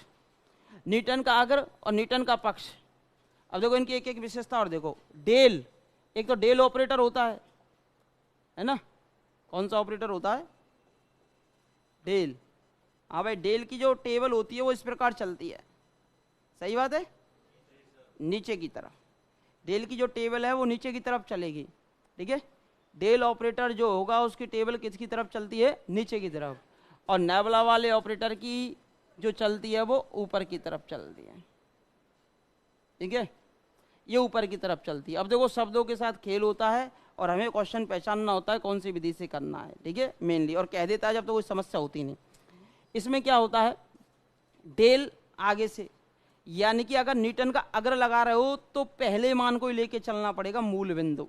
न्यूटन का अग्र और न्यूटन का पक्ष। अब देखो इनकी एक एक विशेषता और देखो। डेल, एक तो डेल ऑपरेटर होता है ना। कौन सा ऑपरेटर होता है? डेल। हाँ भाई, डेल की जो टेबल होती है वो इस प्रकार चलती है, सही बात है, नीचे की तरफ। डेल की जो टेबल है वो नीचे की तरफ चलेगी। ठीक है। डेल ऑपरेटर जो होगा उसकी टेबल किसकी तरफ चलती है? नीचे की तरफ। और नेबुला वाले ऑपरेटर की जो चलती है वो ऊपर की तरफ चलती है। ठीक है, ये ऊपर की तरफ चलती है। अब देखो, शब्दों के साथ खेल होता है और हमें क्वेश्चन पहचानना होता है कौन सी विधि से करना है। ठीक है, मेनली, और कह देता है जब तो कोई समस्या होती नहीं। इसमें क्या होता है, डेल आगे से, यानी कि अगर न्यूटन का अग्र लगा रहे हो तो पहले मान को ही लेके चलना पड़ेगा, मूल बिंदु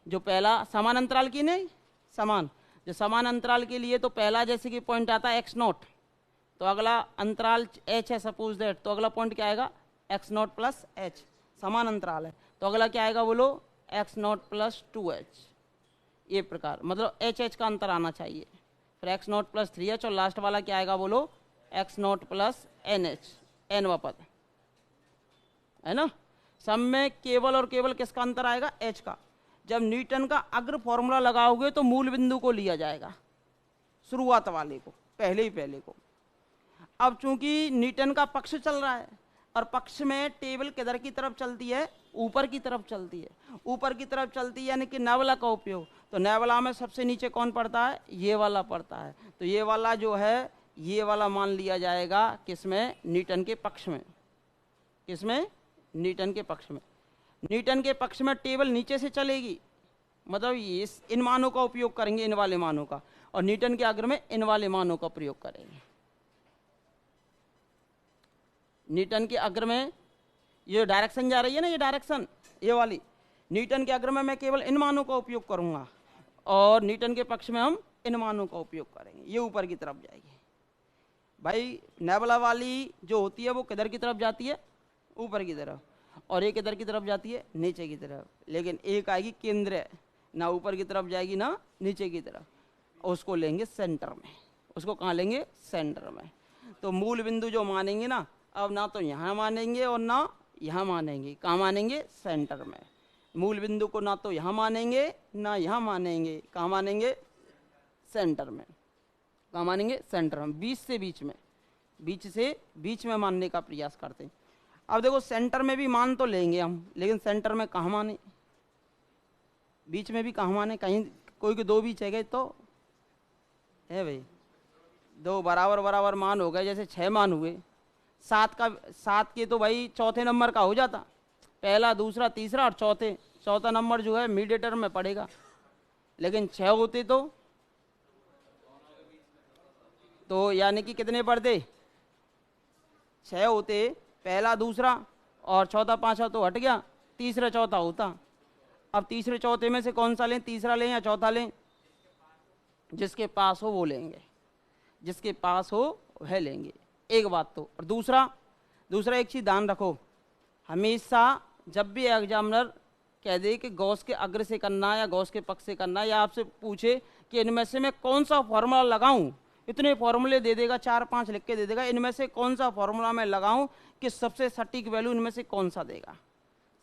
जो पहला समान अंतराल की, नहीं समान, जो समान अंतराल के लिए तो पहला जैसे कि पॉइंट आता है x0, तो अगला अंतराल h है सपोज दैट, तो अगला पॉइंट क्या आएगा? x0 plus h। समान अंतराल है तो अगला क्या आएगा बोलो? x0 plus 2h। ये प्रकार, मतलब h का अंतर आना चाहिए। फिर x0 प्लस 3h, और लास्ट वाला क्या आएगा बोलो? x0 प्लस nh, nवा पद, है ना। सब में केवल और केवल किसका अंतर आएगा? h का। जब न्यूटन का अग्र फॉर्मूला लगाओगे तो मूल बिंदु को लिया जाएगा, शुरुआत वाले को, पहले को। अब चूंकि न्यूटन का पक्ष चल रहा है और पक्ष में टेबल किधर की तरफ चलती है? ऊपर की तरफ चलती है। ऊपर की तरफ चलती है यानी कि नेबुला का उपयोग। तो नेबुला में सबसे नीचे कौन पड़ता है? ये वाला पड़ता है। तो ये वाला जो है, ये वाला मान लिया जाएगा किसमें? न्यूटन के पक्ष में। किसमें? न्यूटन के पक्ष में। न्यूटन के पक्ष में टेबल नीचे से चलेगी, मतलब ये इन मानों का उपयोग करेंगे, इन वाले मानों का। और न्यूटन के अग्र में इन वाले मानों का प्रयोग करेंगे। न्यूटन के अग्र में ये डायरेक्शन जा रही है ना, ये डायरेक्शन ये वाली, न्यूटन के अग्र में मैं केवल इन मानों का उपयोग करूंगा और न्यूटन के पक्ष में हम इन मानों का उपयोग करेंगे। ये ऊपर की तरफ जाएगी। भाई नेबुला वाली जो होती है वो किधर की तरफ जाती है? ऊपर की तरफ, और एक किधर की तरफ जाती है? नीचे की तरफ। लेकिन एक आएगी केंद्र, ना ऊपर की तरफ जाएगी ना नीचे की तरफ, उसको लेंगे सेंटर में। उसको कहाँ लेंगे? सेंटर में। तो मूल बिंदु जो मानेंगे ना, अब ना तो यहाँ मानेंगे और ना यहाँ मानेंगे। कहाँ मानेंगे? सेंटर में। मूल बिंदु को ना तो यहाँ मानेंगे ना यहाँ मानेंगे। कहाँ मानेंगे? सेंटर में। कहाँ मानेंगे? सेंटर में। बीच से बीच में, बीच से बीच में मानने का प्रयास करते हैं। अब देखो सेंटर में भी मान तो लेंगे हम, लेकिन सेंटर में कहाँ माने? बीच में भी कहाँ माने? कहीं कोई के दो बीच है गए तो है भाई, दो बराबर बराबर मान हो गए, जैसे 6 मान हुए। 7 के तो भाई चौथे नंबर का हो जाता, पहला दूसरा तीसरा और चौथा नंबर जो है मीडिएटर में पड़ेगा। लेकिन 6 होते तो यानी कि कितने पढ़ते? 6 होते, पहला दूसरा और चौथा पांचवा तो हट गया, तीसरा चौथा होता। अब तीसरे चौथे में से कौन सा लें? तीसरा लें या चौथा लें? जिसके पास हो वो लेंगे, जिसके पास हो वह लेंगे। एक बात तो। और दूसरा एक चीज ध्यान रखो, हमेशा जब भी एग्जामिनर कह दे कि गॉस के अग्र से करना या गॉस के पक्ष से करना, या आपसे पूछे कि इनमें से मैं कौन सा फॉर्मूला लगाऊं, इतने फॉर्मूले दे देगा, 4-5 लिख के दे देगा, इनमें से कौन सा फॉर्मूला मैं लगाऊं कि सबसे सटीक वैल्यू इनमें से कौन सा देगा?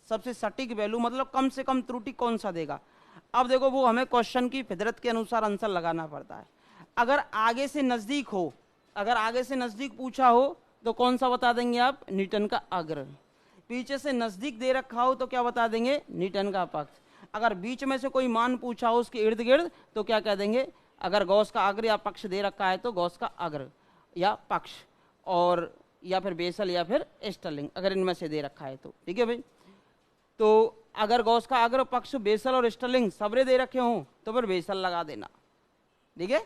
सबसे सटीक वैल्यू मतलब कम से कम त्रुटि कौन सा देगा? अब देखो वो हमें क्वेश्चन की फितरत के अनुसार आंसर लगाना पड़ता है। अगर आगे से नजदीक हो, अगर आगे से नजदीक पूछा हो तो कौन सा बता देंगे आप? न्यूटन का अग्र। पीछे से नजदीक दे रखा हो तो क्या बता देंगे? न्यूटन का पक्ष। अगर बीच में से कोई मान पूछा हो उसके इर्द गिर्द तो क्या कह देंगे? अगर गॉस का अग्र या पक्ष दे रखा है तो गॉस का अग्र या पक्ष, और या फिर बेसल या फिर स्टर्लिंग, अगर इनमें से दे रखा है तो। ठीक है भाई। तो अगर गॉस का अग्र, पक्ष, बेसल और स्टर्लिंग सबरे दे रखे हों तो फिर बेसल लगा देना। ठीक है,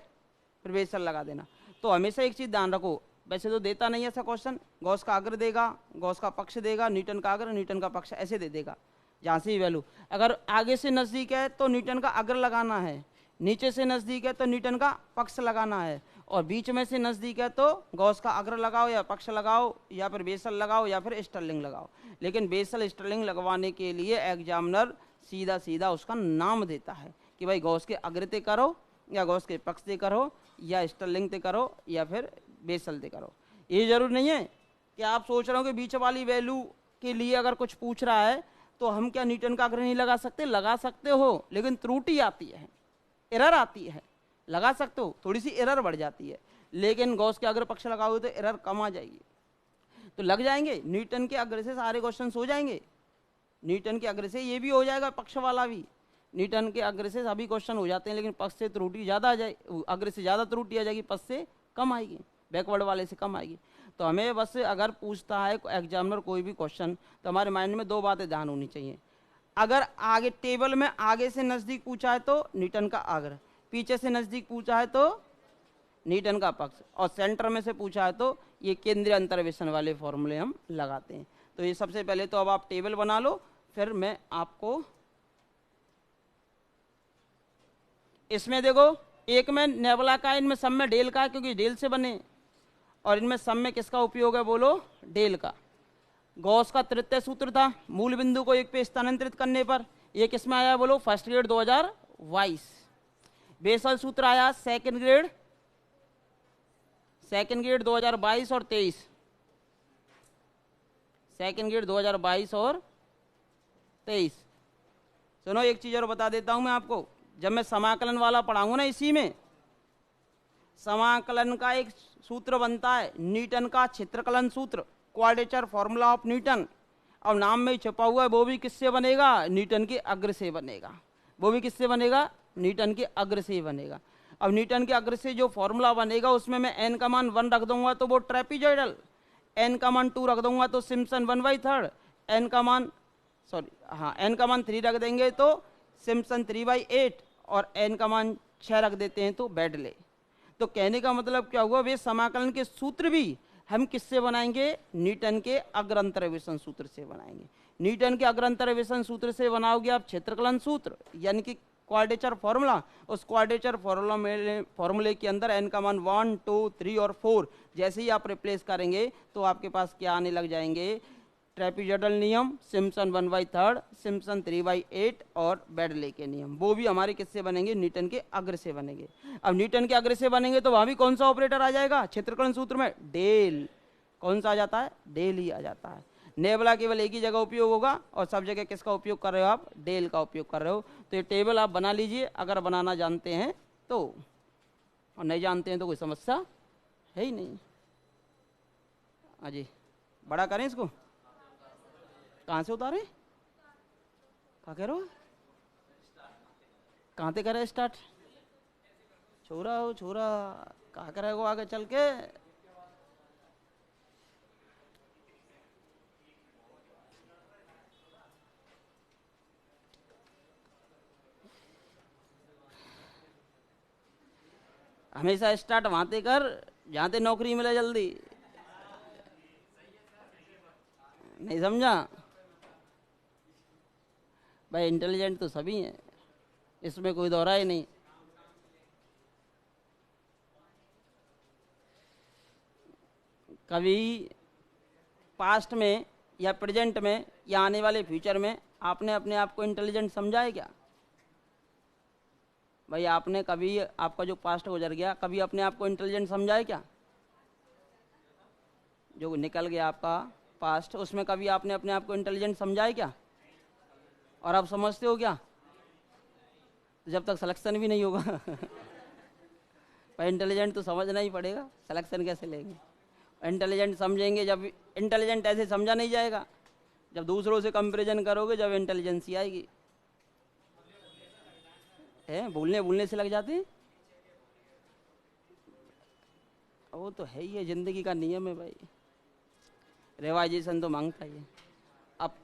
फिर बेसल लगा देना। तो हमेशा एक चीज ध्यान रखो, वैसे तो देता नहीं ऐसा क्वेश्चन, गॉस का अग्र देगा, गॉस का पक्ष देगा, न्यूटन का अग्र, न्यूटन का पक्ष, ऐसे दे देगा जहां से वैल्यू। अगर आगे से नजदीक है तो न्यूटन का अग्र लगाना है, नीचे से नजदीक है तो न्यूटन का पक्ष लगाना है, और बीच में से नजदीक है तो गॉस का अग्र लगाओ या पक्ष लगाओ या फिर बेसल लगाओ या फिर स्टर्लिंग लगाओ। लेकिन बेसल स्टर्लिंग लगवाने के लिए एग्जामिनर सीधा सीधा उसका नाम देता है कि भाई गॉस के अग्र ते करो या गॉस के पक्ष ते करो या स्टर्लिंग ते करो या फिर बेसल ते करो। ये जरूर नहीं है कि आप सोच रहे हो कि बीच वाली वैल्यू के लिए अगर कुछ पूछ रहा है तो हम क्या न्यूटन का अग्र नहीं लगा सकते? लगा सकते हो, लेकिन त्रुटि आती है, एरर आती है। लगा सकते हो, थोड़ी सी एरर बढ़ जाती है, लेकिन गॉस के अग्र पक्ष लगाओगे तो एरर कम आ जाएगी। तो लग जाएंगे, न्यूटन के अग्र से सारे क्वेश्चन हो जाएंगे। न्यूटन के अग्र से ये भी हो जाएगा, पक्ष वाला भी। न्यूटन के अग्र से सभी क्वेश्चन हो जाते हैं, लेकिन पक्ष से त्रुटि ज़्यादा आ जाए, अग्र से ज़्यादा त्रुटि आ जाएगी, पक्ष से कम आएगी, बैकवर्ड वाले से कम आएगी। तो हमें बस अगर पूछता है एग्जामिनर कोई भी क्वेश्चन तो हमारे माइंड में 2 बातें ध्यान होनी चाहिए। अगर आगे टेबल में आगे से नज़दीक पूछा है तो न्यूटन का अग्र, पीछे से नज़दीक पूछा है तो न्यूटन का पक्ष, और सेंटर में से पूछा है तो ये केंद्रीय अंतर्वेशन वाले फॉर्मूले हम लगाते हैं। तो ये सबसे पहले तो अब आप टेबल बना लो, फिर मैं आपको इसमें देखो, एक में नेबुला का, इनमें सब में डेल का, क्योंकि डेल से बने, और इनमें सब में किसका उपयोग है? बोलो, डेल का। गॉस का तृतीय सूत्र था, मूल बिंदु को एक पे स्थानांतरित करने पर। ये किसमें आया? बोलो, फर्स्ट ग्रेड 2022। बेसल सूत्र आया सेकंड ग्रेड 2022 और 23। सेकंड ग्रेड 2022 और 23। सुनो, एक चीज और बता देता हूं मैं आपको, जब मैं समाकलन वाला पढ़ाऊंगा ना, इसी में समाकलन का एक सूत्र बनता है, न्यूटन का क्षेत्रकलन सूत्र, क्वाड्रेचर फॉर्मूला ऑफ न्यूटन। अब नाम में ही छुपा हुआ है, वो भी किससे बनेगा? न्यूटन के अग्र से बनेगा। वो भी किससे बनेगा? न्यूटन के अग्र से ही बनेगा। अब न्यूटन के अग्र से जो फॉर्मूला बनेगा उसमें मैं n का मान 1 रख दूंगा तो वो ट्रेपीजॉइडल, n का मान 2 रख दूंगा तो सिम्पसन 1/3, n का मान 3 रख देंगे तो सिम्पसन 3/8, और n का मान 6 रख देते हैं तो बेडले। तो कहने का मतलब क्या हुआ, वे समाकलन के सूत्र भी हम किससे बनाएंगे, न्यूटन के अग्र अंतर्वेशन सूत्र से बनाएंगे। न्यूटन के अग्र अंतर्वेशन सूत्र से बनाओगे आप क्षेत्रकलन सूत्र यानी कि क्वाड्रेचर फॉर्मूला। उस क्वाड्रेचर फॉर्मूले के अंदर n का मान 1 2 3 और 4 जैसे ही आप रिप्लेस करेंगे तो आपके पास क्या आने लग जाएंगे, ट्रेपीजोइडल नियम, सिम्पसन 1/3, सिम्पसन 3/8 और बेडले के नियम। वो भी हमारे किससे बनेंगे, न्यूटन के अग्र से बनेंगे। अब न्यूटन के अग्र से बनेंगे तो वहां भी कौन सा ऑपरेटर आ जाएगा क्षेत्रकलन सूत्र में, डेल। कौन सा आ जाता है, डेल ही आ जाता है। नेबला केवल एक ही जगह उपयोग होगा और सब जगह किसका उपयोग कर रहे हो आप, डेल का उपयोग कर रहे हो। तो ये टेबल आप बना लीजिए अगर बनाना जानते हैं तो, और नहीं जानते हैं तो कोई समस्या है ही नहीं। हाँ जी, बड़ा करें इसको, कहाँ से उतारे, क्या कह रहे हो, कहाँ से करे स्टार्ट, छोरा हो छोरा, कहाँ करेगा आगे चल के। हमेशा स्टार्ट वहां से कर जहाँ से नौकरी मिले जल्दी, नहीं समझा भाई। इंटेलिजेंट तो सभी हैं, इसमें कोई दोहरा ही नहीं। कभी पास्ट में या प्रेजेंट में या आने वाले फ्यूचर में आपने अपने आप को इंटेलिजेंट समझा है क्या भाई? आपने कभी, आपका जो पास्ट गुजर गया, कभी अपने आप को इंटेलिजेंट समझा है क्या? जो निकल गया आपका पास्ट, उसमें कभी आपने अपने आप को इंटेलिजेंट समझा है क्या? और आप समझते हो क्या? तो जब तक सिलेक्शन भी नहीं होगा भाई इंटेलिजेंट तो समझना ही पड़ेगा, सिलेक्शन कैसे लेंगे? इंटेलिजेंट समझेंगे जब, इंटेलिजेंट ऐसे समझा नहीं जाएगा, जब दूसरों से कंपैरिजन करोगे जब इंटेलिजेंसी आएगी। है भूलने भूलने से लग जाते हैं, वो तो है ही है, जिंदगी का नियम है भाई, रिवाइजेशन तो मांगता ही है। अब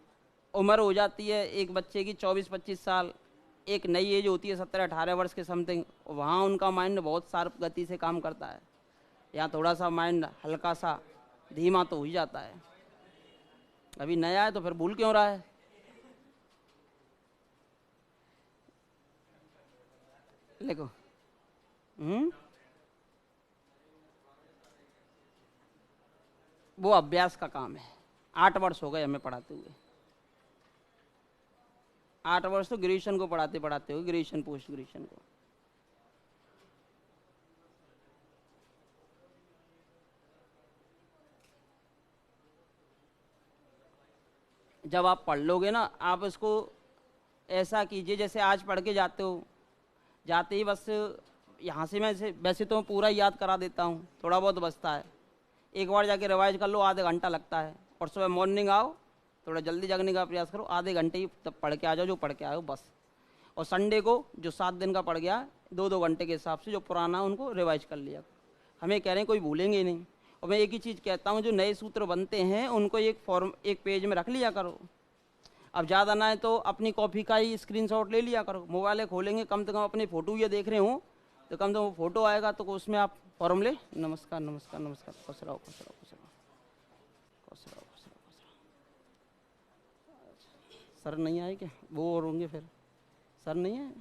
उम्र हो जाती है एक बच्चे की 24-25 साल, एक नई एज होती है 17-18 वर्ष के समथिंग, वहाँ उनका माइंड बहुत शार्प गति से काम करता है। यहाँ थोड़ा सा माइंड हल्का सा धीमा तो हो ही जाता है। अभी नया है तो फिर भूल क्यों रहा है? देखो वो अभ्यास का काम है। 8 वर्ष हो गए हमें पढ़ाते हुए, 8 वर्ष तो ग्रेजुएशन को पढ़ाते पढ़ाते हुए, ग्रेजुएशन पोस्ट ग्रेजुएशन को। जब आप पढ़ लोगे ना, आप इसको ऐसा कीजिए जैसे आज पढ़ के जाते हो, जाते ही बस यहाँ से मैं वैसे तो पूरा याद करा देता हूँ, थोड़ा बहुत बचता है, एक बार जाके रिवाइज कर लो, आधे घंटा लगता है। और सुबह मॉर्निंग आओ, थोड़ा जल्दी जगने का प्रयास करो, आधे घंटे ही तब पढ़ के आ जाओ जो पढ़ के आओ बस। और संडे को जो 7 दिन का पढ़ गया, 2-2 घंटे के हिसाब से जो पुराना उनको रिवाइज कर लिया। हमें कह रहे हैं कोई भूलेंगे नहीं। और मैं एक ही चीज़ कहता हूँ, जो नए सूत्र बनते हैं उनको एक पेज में रख लिया करो। अब ज़्यादा ना है तो अपनी कॉपी का ही स्क्रीनशॉट ले लिया करो, मोबाइल खोलेंगे कम से कम अपनी फ़ोटो ये देख रहे हो तो कम से कम फ़ोटो आएगा तो उसमें आप फॉर्मूले, नमस्कार नमस्कार नमस्कार, खुश रहो खुश रहो खुश रहो खुश रहो खुश रहो खुश रहो। सर नहीं आए क्या? वो और होंगे फिर, सर नहीं आए।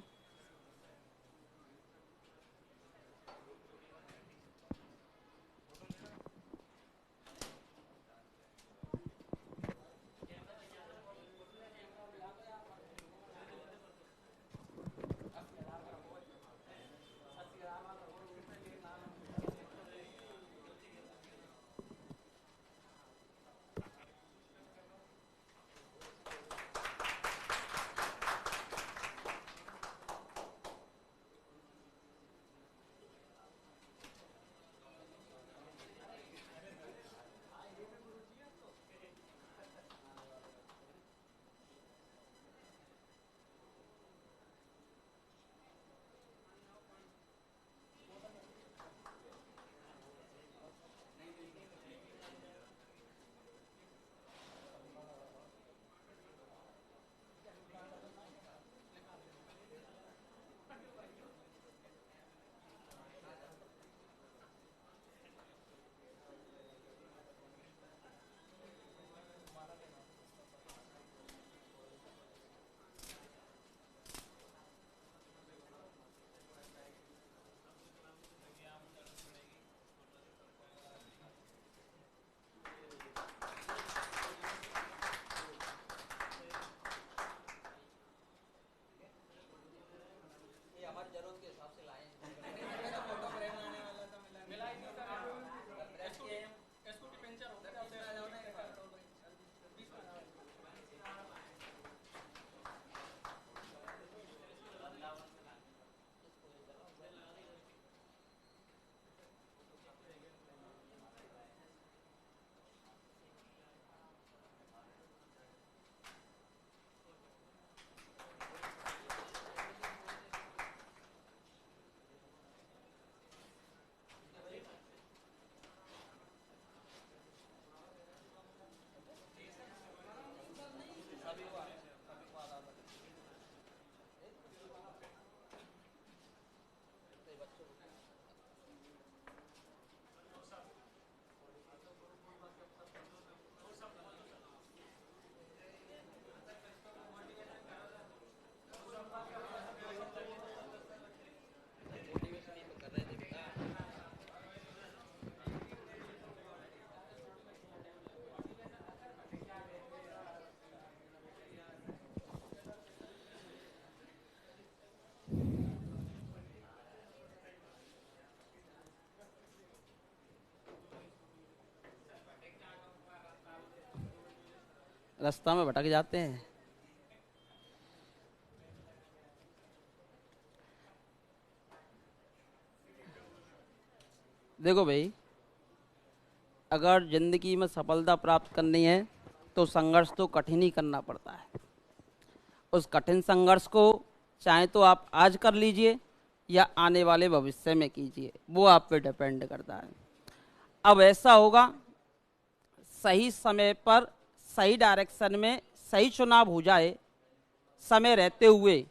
रास्ता में भटक जाते हैं। देखो भाई, अगर जिंदगी में सफलता प्राप्त करनी है तो संघर्ष तो कठिन ही करना पड़ता है। उस कठिन संघर्ष को चाहे तो आप आज कर लीजिए या आने वाले भविष्य में कीजिए, वो आप पे डिपेंड करता है। अब ऐसा होगा, सही समय पर सही डायरेक्शन में सही चुनाव हो जाए, समय रहते हुए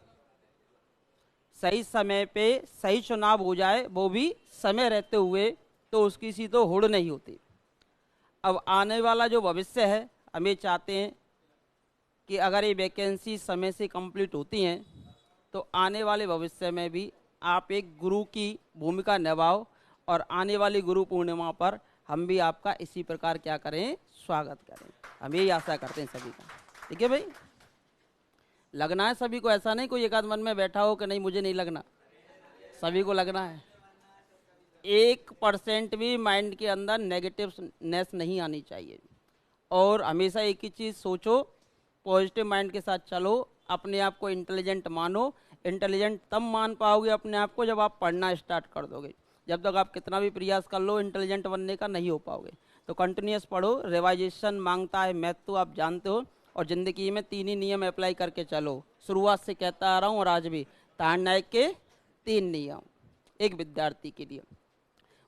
सही समय पे सही चुनाव हो जाए, वो भी समय रहते हुए, तो उसकी सी तो होड़ नहीं होती। अब आने वाला जो भविष्य है, हम ये चाहते हैं कि अगर ये वैकेंसी समय से कंप्लीट होती हैं तो आने वाले भविष्य में भी आप एक गुरु की भूमिका निभाओ, और आने वाली गुरु पूर्णिमा पर हम भी आपका इसी प्रकार क्या करें, स्वागत करें। हम यही आशा करते हैं सभी का। ठीक है भाई, लगना है सभी को, ऐसा नहीं कोई एक आध मन में बैठा हो कि नहीं मुझे नहीं लगना, सभी को लगना है। 1% भी माइंड के अंदर नेगेटिवनेस नहीं आनी चाहिए, और हमेशा एक ही चीज़ सोचो, पॉजिटिव माइंड के साथ चलो, अपने आप को इंटेलिजेंट मानो। इंटेलिजेंट तब मान पाओगे अपने आप को जब आप पढ़ना स्टार्ट कर दोगे। जब तक आप कितना भी प्रयास कर लो, इंटेलिजेंट बनने का नहीं हो पाओगे। तो कंटिन्यूस पढ़ो, रिवाइजेशन मांगता है मैथ तो आप जानते हो, और ज़िंदगी में 3 ही नियम अप्लाई करके चलो। शुरुआत से कहता आ रहा हूँ और आज भी, ताड़ नायक के 3 नियम एक विद्यार्थी के लिए,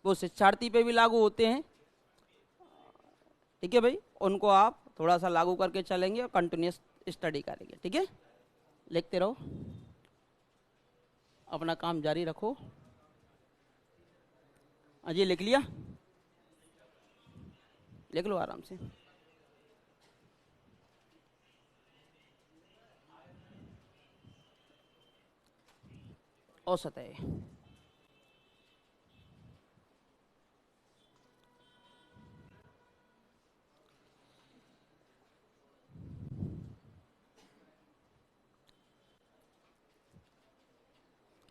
वो शिक्षार्थी पे भी लागू होते हैं। ठीक है भाई, उनको आप थोड़ा सा लागू करके चलेंगे और कंटिन्यूस स्टडी करेंगे। ठीक है, लिखते रहो, अपना काम जारी रखो। अजय लिख लिया, लिख लो आराम से। औसत है ये,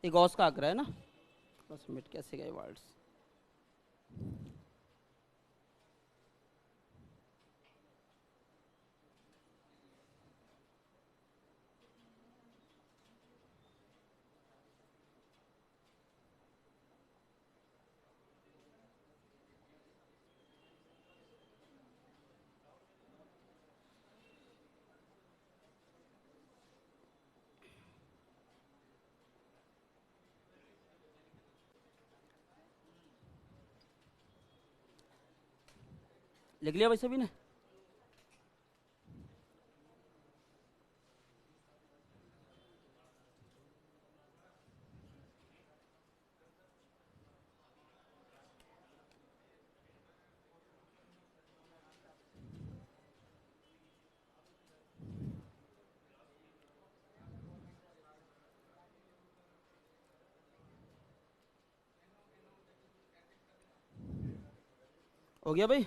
गॉस का आग्रह है ना, बस मिट कैसे गए वर्ड्स। लिख लिया भाई सभी ने? हो गया भाई?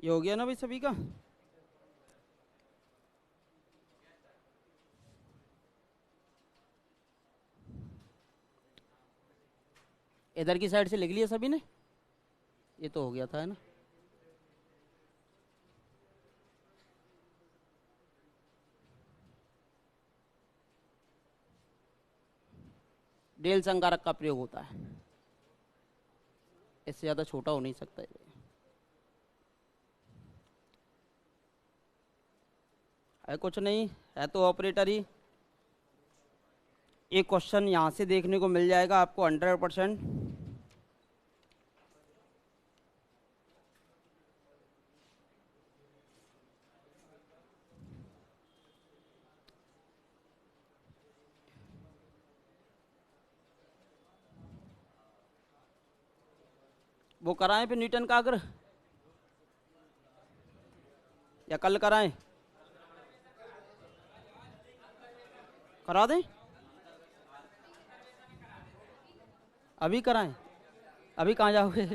ये हो गया ना भाई सभी का? इधर की साइड से लिख लिया सभी ने? ये तो हो गया था, है ना। डेल संकारक का प्रयोग होता है, इससे ज़्यादा छोटा हो नहीं सकता है। कुछ नहीं है तो ऑपरेटर ही। एक क्वेश्चन यहाँ से देखने को मिल जाएगा आपको 100%। वो कराएं फिर न्यूटन का आग्रह, या कल कराएं? करा दें, अभी कराएं? अभी कहाँ जाओगे?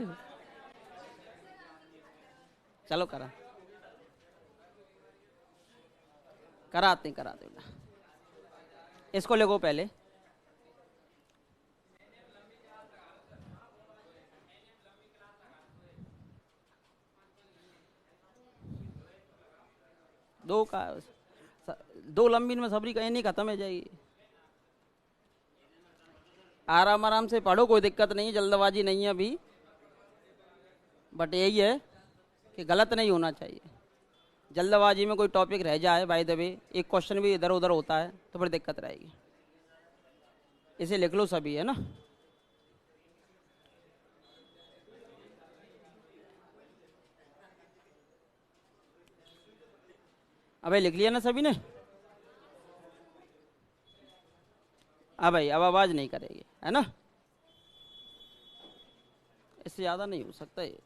चलो कराते बेटा। इसको लिखो पहले। दो लंबी में सबरी कहीं नहीं खत्म हो जाएगी। आराम आराम से पढ़ो, कोई दिक्कत नहीं है, जल्दबाजी नहीं है अभी। बट यही है कि गलत नहीं होना चाहिए। जल्दबाजी में कोई टॉपिक रह जाए, बाय द वे एक क्वेश्चन भी इधर उधर होता है तो फिर दिक्कत रहेगी। इसे लिख लो सभी, है ना। अबे लिख लिया ना सभी ने? अब भाई अब आवाज नहीं करेगी, है ना। इससे ज़्यादा नहीं हो सकता ये।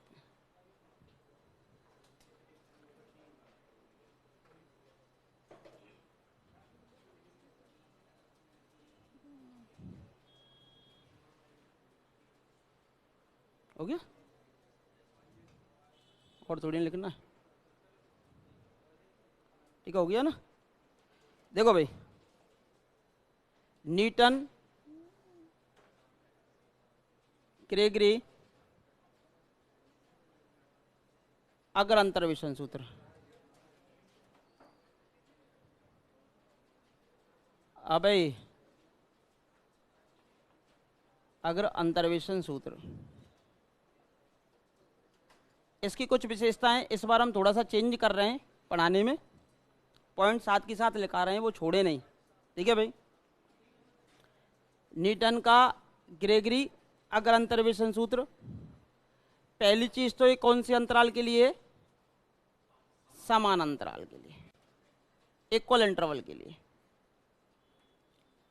हो गया, और थोड़ी नहीं लिखना है। ठीक हो गया ना। देखो भाई, न्यूटन, ग्रेगरी अग्र अंतर्वेशन सूत्र। अब अग्र अंतर्वेशन सूत्र, इसकी कुछ विशेषताएं इस बार हम थोड़ा सा चेंज कर रहे हैं पढ़ाने में। पॉइंट साथ के साथ लिखा रहे हैं, वो छोड़े नहीं। ठीक है भाई। न्यूटन का ग्रेगरी अग्र अंतर्वेशन सूत्र, पहली चीज तो ये कौन से अंतराल के लिए? समान अंतराल के लिए, इक्वल इंटरवल के लिए।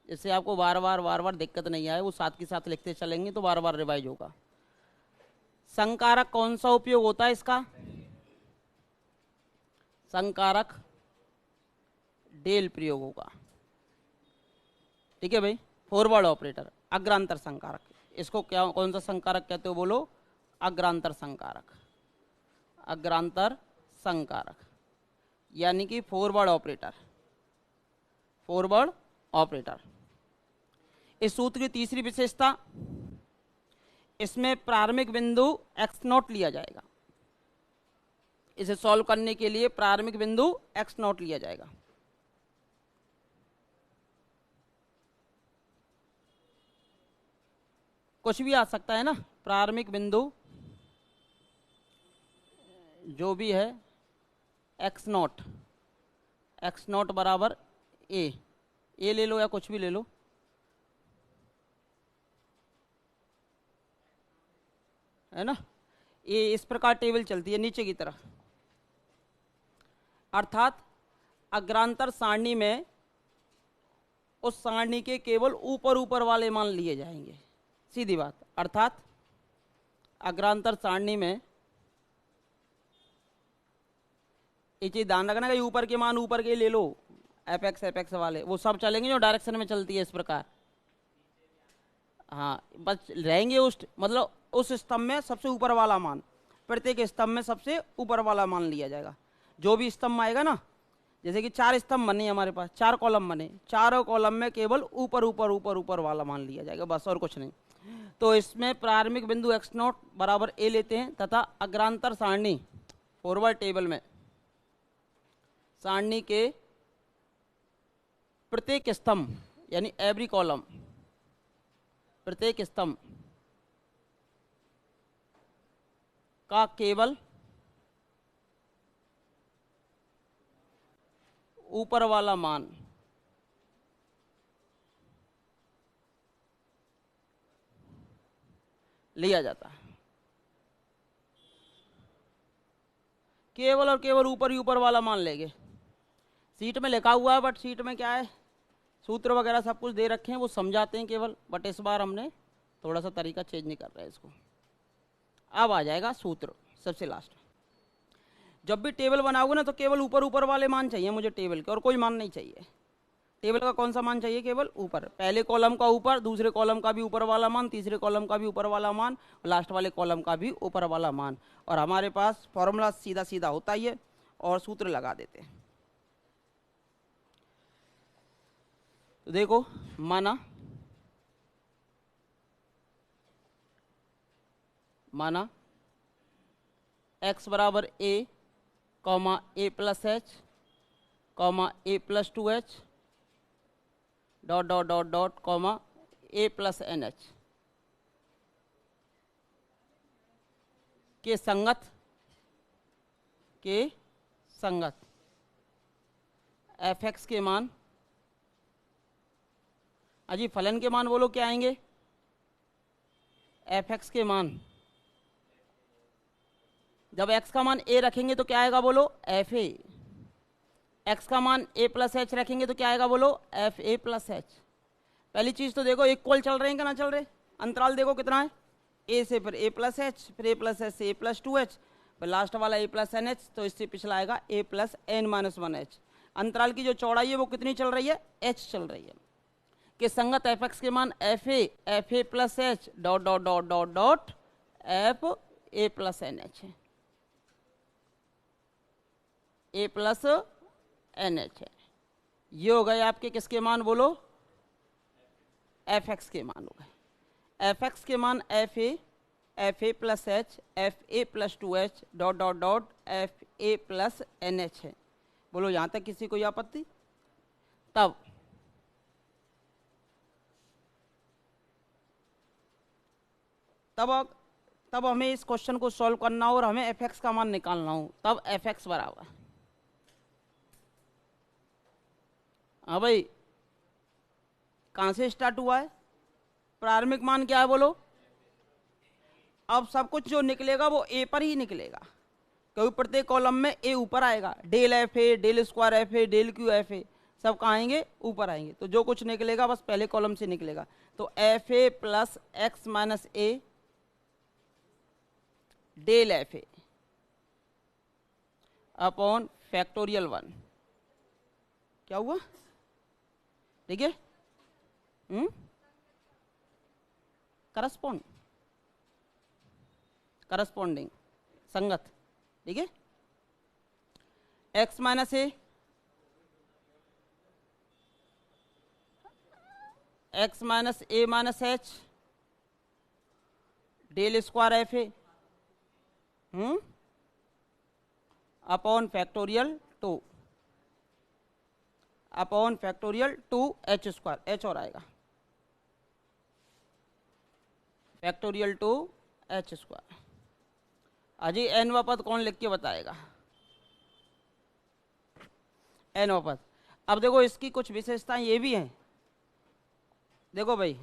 इससे आपको बार बार दिक्कत नहीं आए, वो साथ के साथ लिखते चलेंगे तो बार बार रिवाइज होगा। संकारक कौन सा उपयोग होता है इसका? संकारक डेल प्रयोग होगा। ठीक है भाई। फॉरवर्ड ऑपरेटर, अग्रांतर संकारक, इसको क्या कौन सा संकारक कहते हो बोलो? अग्रांतर संकारक। अग्रांतर संकारक यानी कि फॉरवर्ड ऑपरेटर। Forward operator. इस सूत्र की तीसरी विशेषता, इसमें प्रारंभिक बिंदु x0 लिया जाएगा। इसे सॉल्व करने के लिए प्रारंभिक बिंदु x0 लिया जाएगा। कुछ भी आ सकता है ना। प्रारंभिक बिंदु जो भी है x0, x0 बराबर a ले लो या कुछ भी ले लो। है ना। ये इस प्रकार टेबल चलती है नीचे की तरफ, अर्थात अग्रांतर सारणी में उस सारणी के केवल ऊपर ऊपर वाले मान लिए जाएंगे, सीधी बात। अर्थात अग्रांतर सारणी में ये चीज ध्यान रखना कि ऊपर के मान ऊपर के ले लो, एपेक्स वाले वो सब चलेंगे जो डायरेक्शन में चलती है इस प्रकार। हाँ, बस रहेंगे मतलब उस स्तंभ में सबसे ऊपर वाला मान, प्रत्येक स्तंभ में सबसे ऊपर वाला मान लिया जाएगा। जो भी स्तंभ आएगा ना, जैसे कि 4 स्तंभ बने हमारे पास, 4 कॉलम बने, चारों कॉलम में केवल ऊपर ऊपर ऊपर ऊपर वाला मान लिया जाएगा, बस और कुछ नहीं। तो इसमें प्रारंभिक बिंदु x0 बराबर a लेते हैं तथा अग्रांतर सारणी फॉरवर्ड टेबल में सारणी के प्रत्येक स्तंभ यानी एवरी कॉलम, प्रत्येक स्तंभ का केवल ऊपर वाला मान लिया जाता है। केवल और केवल ऊपर ही ऊपर वाला मान लेंगे। सीट में लिखा हुआ है बट सीट में क्या है, सूत्र वगैरह सब कुछ दे रखे हैं, वो समझाते हैं केवल, बट इस बार हमने थोड़ा सा तरीका चेंज नहीं कर रहे हैं इसको। अब आ जाएगा सूत्र सबसे लास्ट। जब भी टेबल बनाओगे ना तो केवल ऊपर ऊपर वाले मान चाहिए मुझे टेबल के, और कोई मान नहीं चाहिए। टेबल का कौन सा मान चाहिए, केवल ऊपर, पहले कॉलम का ऊपर, दूसरे कॉलम का भी ऊपर वाला मान, तीसरे कॉलम का भी ऊपर वाला मान, लास्ट वाले कॉलम का भी ऊपर वाला मान। और हमारे पास फॉर्मूला सीधा सीधा होता ही है और सूत्र लगा देते हैं। तो देखो, माना x बराबर a comma a plus H comma a plus 2h dot dot dot dot comma a plus NH के संगत fx के मान, अजी फलन के मान बोलो क्या आएंगे, fx के मान, जब x का मान a रखेंगे तो क्या आएगा बोलो, fa, x का मान a प्लस एच रखेंगे तो क्या आएगा बोलो, fa प्लस एच। पहली चीज तो देखो इक्वल चल रहे हैं कि ना चल रहे, अंतराल देखो कितना है, a से फिर a प्लस एच, फिर a प्लस एच से a प्लस 2h, फिर लास्ट वाला a प्लस एन एच, तो इससे पिछला आएगा a plus n minus 1h। अंतराल की जो चौड़ाई है वो कितनी चल रही है, h चल रही है। कि संगत fx के मान fa plus h dot dot dot dot dot fa plus n h है, a प्लस एन एच है। ये हो गए आपके किसके मान बोलो, fx के मान हो गए। fx के मान fa plus h fa plus 2h dot dot dot fa plus n h है। बोलो यहाँ तक किसी को आपत्ति? तब हमें इस क्वेश्चन को सॉल्व करना हो और हमें fx का मान निकालना हो, तब fx बराबर, हाँ भाई, कहाँ से स्टार्ट हुआ है, प्रारंभिक मान क्या है बोलो। अब सब कुछ जो निकलेगा वो a पर ही निकलेगा, क्योंकि प्रत्येक कॉलम में a ऊपर आएगा, del fa, del square fa, del cube fa, सब कहाँ आएंगे, ऊपर आएंगे। तो जो कुछ निकलेगा बस पहले कॉलम से निकलेगा। तो fa plus x minus a del fa upon factorial 1, क्या हुआ, ठीक है, करस्पॉन्डिंग संगत, ठीक है, x minus a, x minus a minus h del square f A upon factorial 2 upon factorial 2h square, h और आएगा फैक्टोरियल 2h स्क्वायर। अजी n पद कौन लिख के बताएगा, n पद। अब देखो इसकी कुछ विशेषताएं ये भी हैं। देखो भाई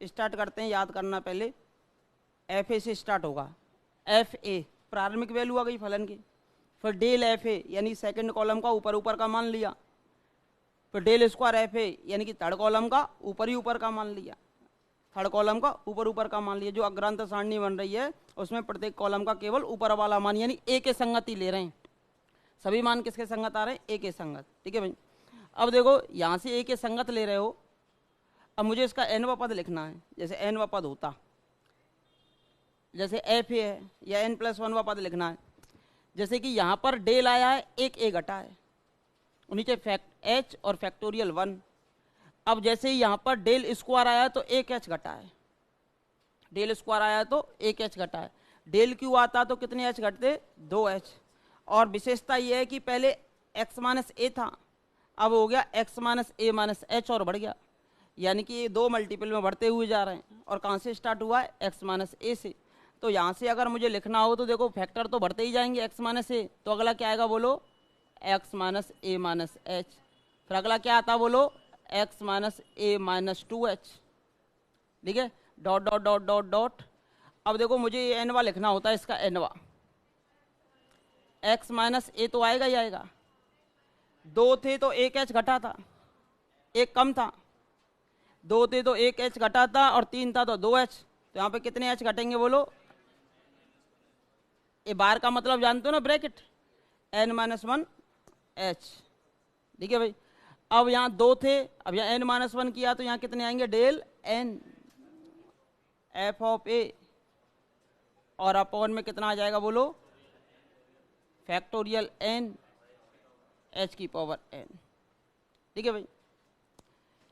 स्टार्ट करते हैं, याद करना पहले, एफ ए से स्टार्ट होगा, एफ ए प्रारंभिक वैल्यू आ गई फलन की, फिर डेल एफ ए यानी सेकंड कॉलम का ऊपर ऊपर का मान लिया, फिर डेल स्क्वायर एफ ए यानी कि थर्ड कॉलम का ऊपर ही ऊपर का मान लिया, थर्ड कॉलम का ऊपर ऊपर का मान लिया। जो अग्रांतर सारणी बन रही है उसमें प्रत्येक कॉलम का केवल ऊपर वाला मान यानी ए के संगत ही ले रहे हैं, सभी मान किसके संगत आ रहे हैं, ए के संगत, ठीक है भाई। अब देखो यहाँ से ए के संगत ले रहे हो, अब मुझे इसका n पद लिखना है, जैसे n पद होता, जैसे एफ ए है या n प्लस 1 पद लिखना है। जैसे कि यहाँ पर डेल आया है, एक ए घटा है, नीचे फैक्ट एच और फैक्टोरियल 1। अब जैसे ही यहाँ पर डेल स्क्वायर आया तो एक एच घटा है, डेल स्क्वायर आया तो 1h घटा है, डेल क्यू आता तो कितने h घटते, 2h। और विशेषता ये है कि पहले x माइनस ए था, अब हो गया x minus a minus H और बढ़ गया, यानी कि ये 2 मल्टीपल में बढ़ते हुए जा रहे हैं। और कहाँ से स्टार्ट हुआ है, x माइनस ए से। तो यहाँ से अगर मुझे लिखना हो तो देखो फैक्टर तो बढ़ते ही जाएंगे x माइनस ए, तो अगला क्या आएगा बोलो, x minus a minus H. फिर अगला क्या आता बोलो, x minus a minus 2h। ठीक है, dot dot dot dot dot. अब देखो मुझे ये एनवा लिखना होता है, इसका एनवा, x माइनस ए तो आएगा ही आएगा, 2 थे तो 1h घटा था, 1 कम था, 2 थे तो 1h घटा था, और 3 था तो 2h। तो यहाँ पे कितने h घटेंगे बोलो, ये बार का मतलब जानते हो ना, ब्रैकेट, n माइनस 1 h। ठीक है भाई, अब यहाँ 2 थे, अब यहाँ n माइनस 1 किया तो यहाँ कितने आएंगे, del n f of a, और अपॉन में कितना आ जाएगा बोलो, फैक्टोरियल n h की पावर n। ठीक है भाई,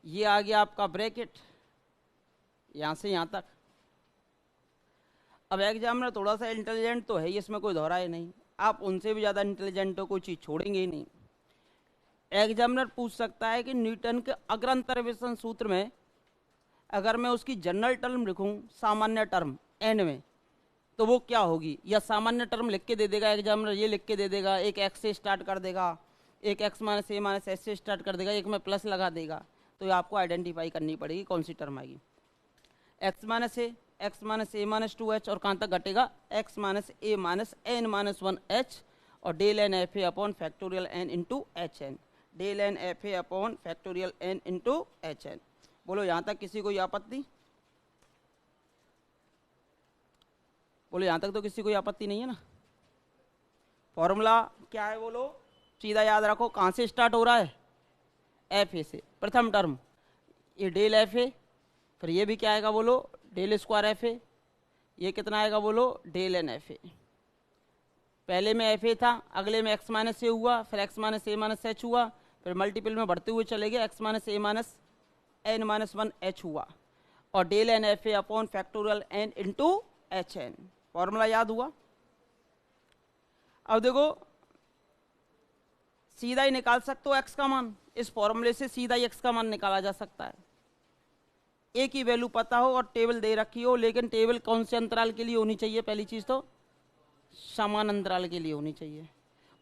ये आ गया आपका ब्रैकेट यहाँ से यहाँ तक। अब एग्जामिनर थोड़ा सा इंटेलिजेंट तो है ही, इसमें कोई दोहराए नहीं, आप उनसे भी ज़्यादा इंटेलिजेंट हो, कोई चीज़ छोड़ेंगे ही नहीं। एग्जामिनर पूछ सकता है कि न्यूटन के अग्रंतर्वेशन सूत्र में अगर मैं उसकी जनरल टर्म लिखूं, सामान्य टर्म एन में, तो वो क्या होगी, या सामान्य टर्म लिख के दे देगा एग्जामिनर, ये लिख के दे देगा, एक एक्स से स्टार्ट कर देगा, एक x minus a minus H से स्टार्ट कर देगा, एक में प्लस लगा देगा। तो ये आपको आइडेंटिफाई करनी पड़ेगी कौन सी टर्म आएगी, x minus a minus 2h, और कहाँ तक घटेगा, x minus a minus N minus 1h, और डेल एन एफ ए upon factorial n into h n, del n f ए upon factorial n into h n. बोलो यहाँ तक किसी को आपत्ति, बोलो यहाँ तक तो किसी को आपत्ति नहीं है ना। फॉर्मूला क्या है बोलो, सीधा याद रखो, कहाँ से स्टार्ट हो रहा है, एफ ए से, प्रथम टर्म ये डेल एफ ए, फिर ये भी क्या आएगा बोलो, डेल स्क्वायर एफ ए, ये कितना आएगा बोलो, डेल एन एफ ए। पहले में एफ ए था, अगले में एक्स माइनस ए हुआ, फिर x minus a minus h हुआ, फिर मल्टीपल में बढ़ते हुए चले गए, x minus a minus N minus 1h हुआ, और डेल एन एफ ए upon factorial n into h n. Formula याद हुआ। अब देखो सीधा ही निकाल सकते हो एक्स का मान, इस फॉर्मूले से सीधा ही एक्स का मान निकाला जा सकता है। ए की वैल्यू पता हो और टेबल दे रखी हो, लेकिन टेबल कौन से अंतराल के लिए होनी चाहिए, पहली चीज तो समान अंतराल के लिए होनी चाहिए।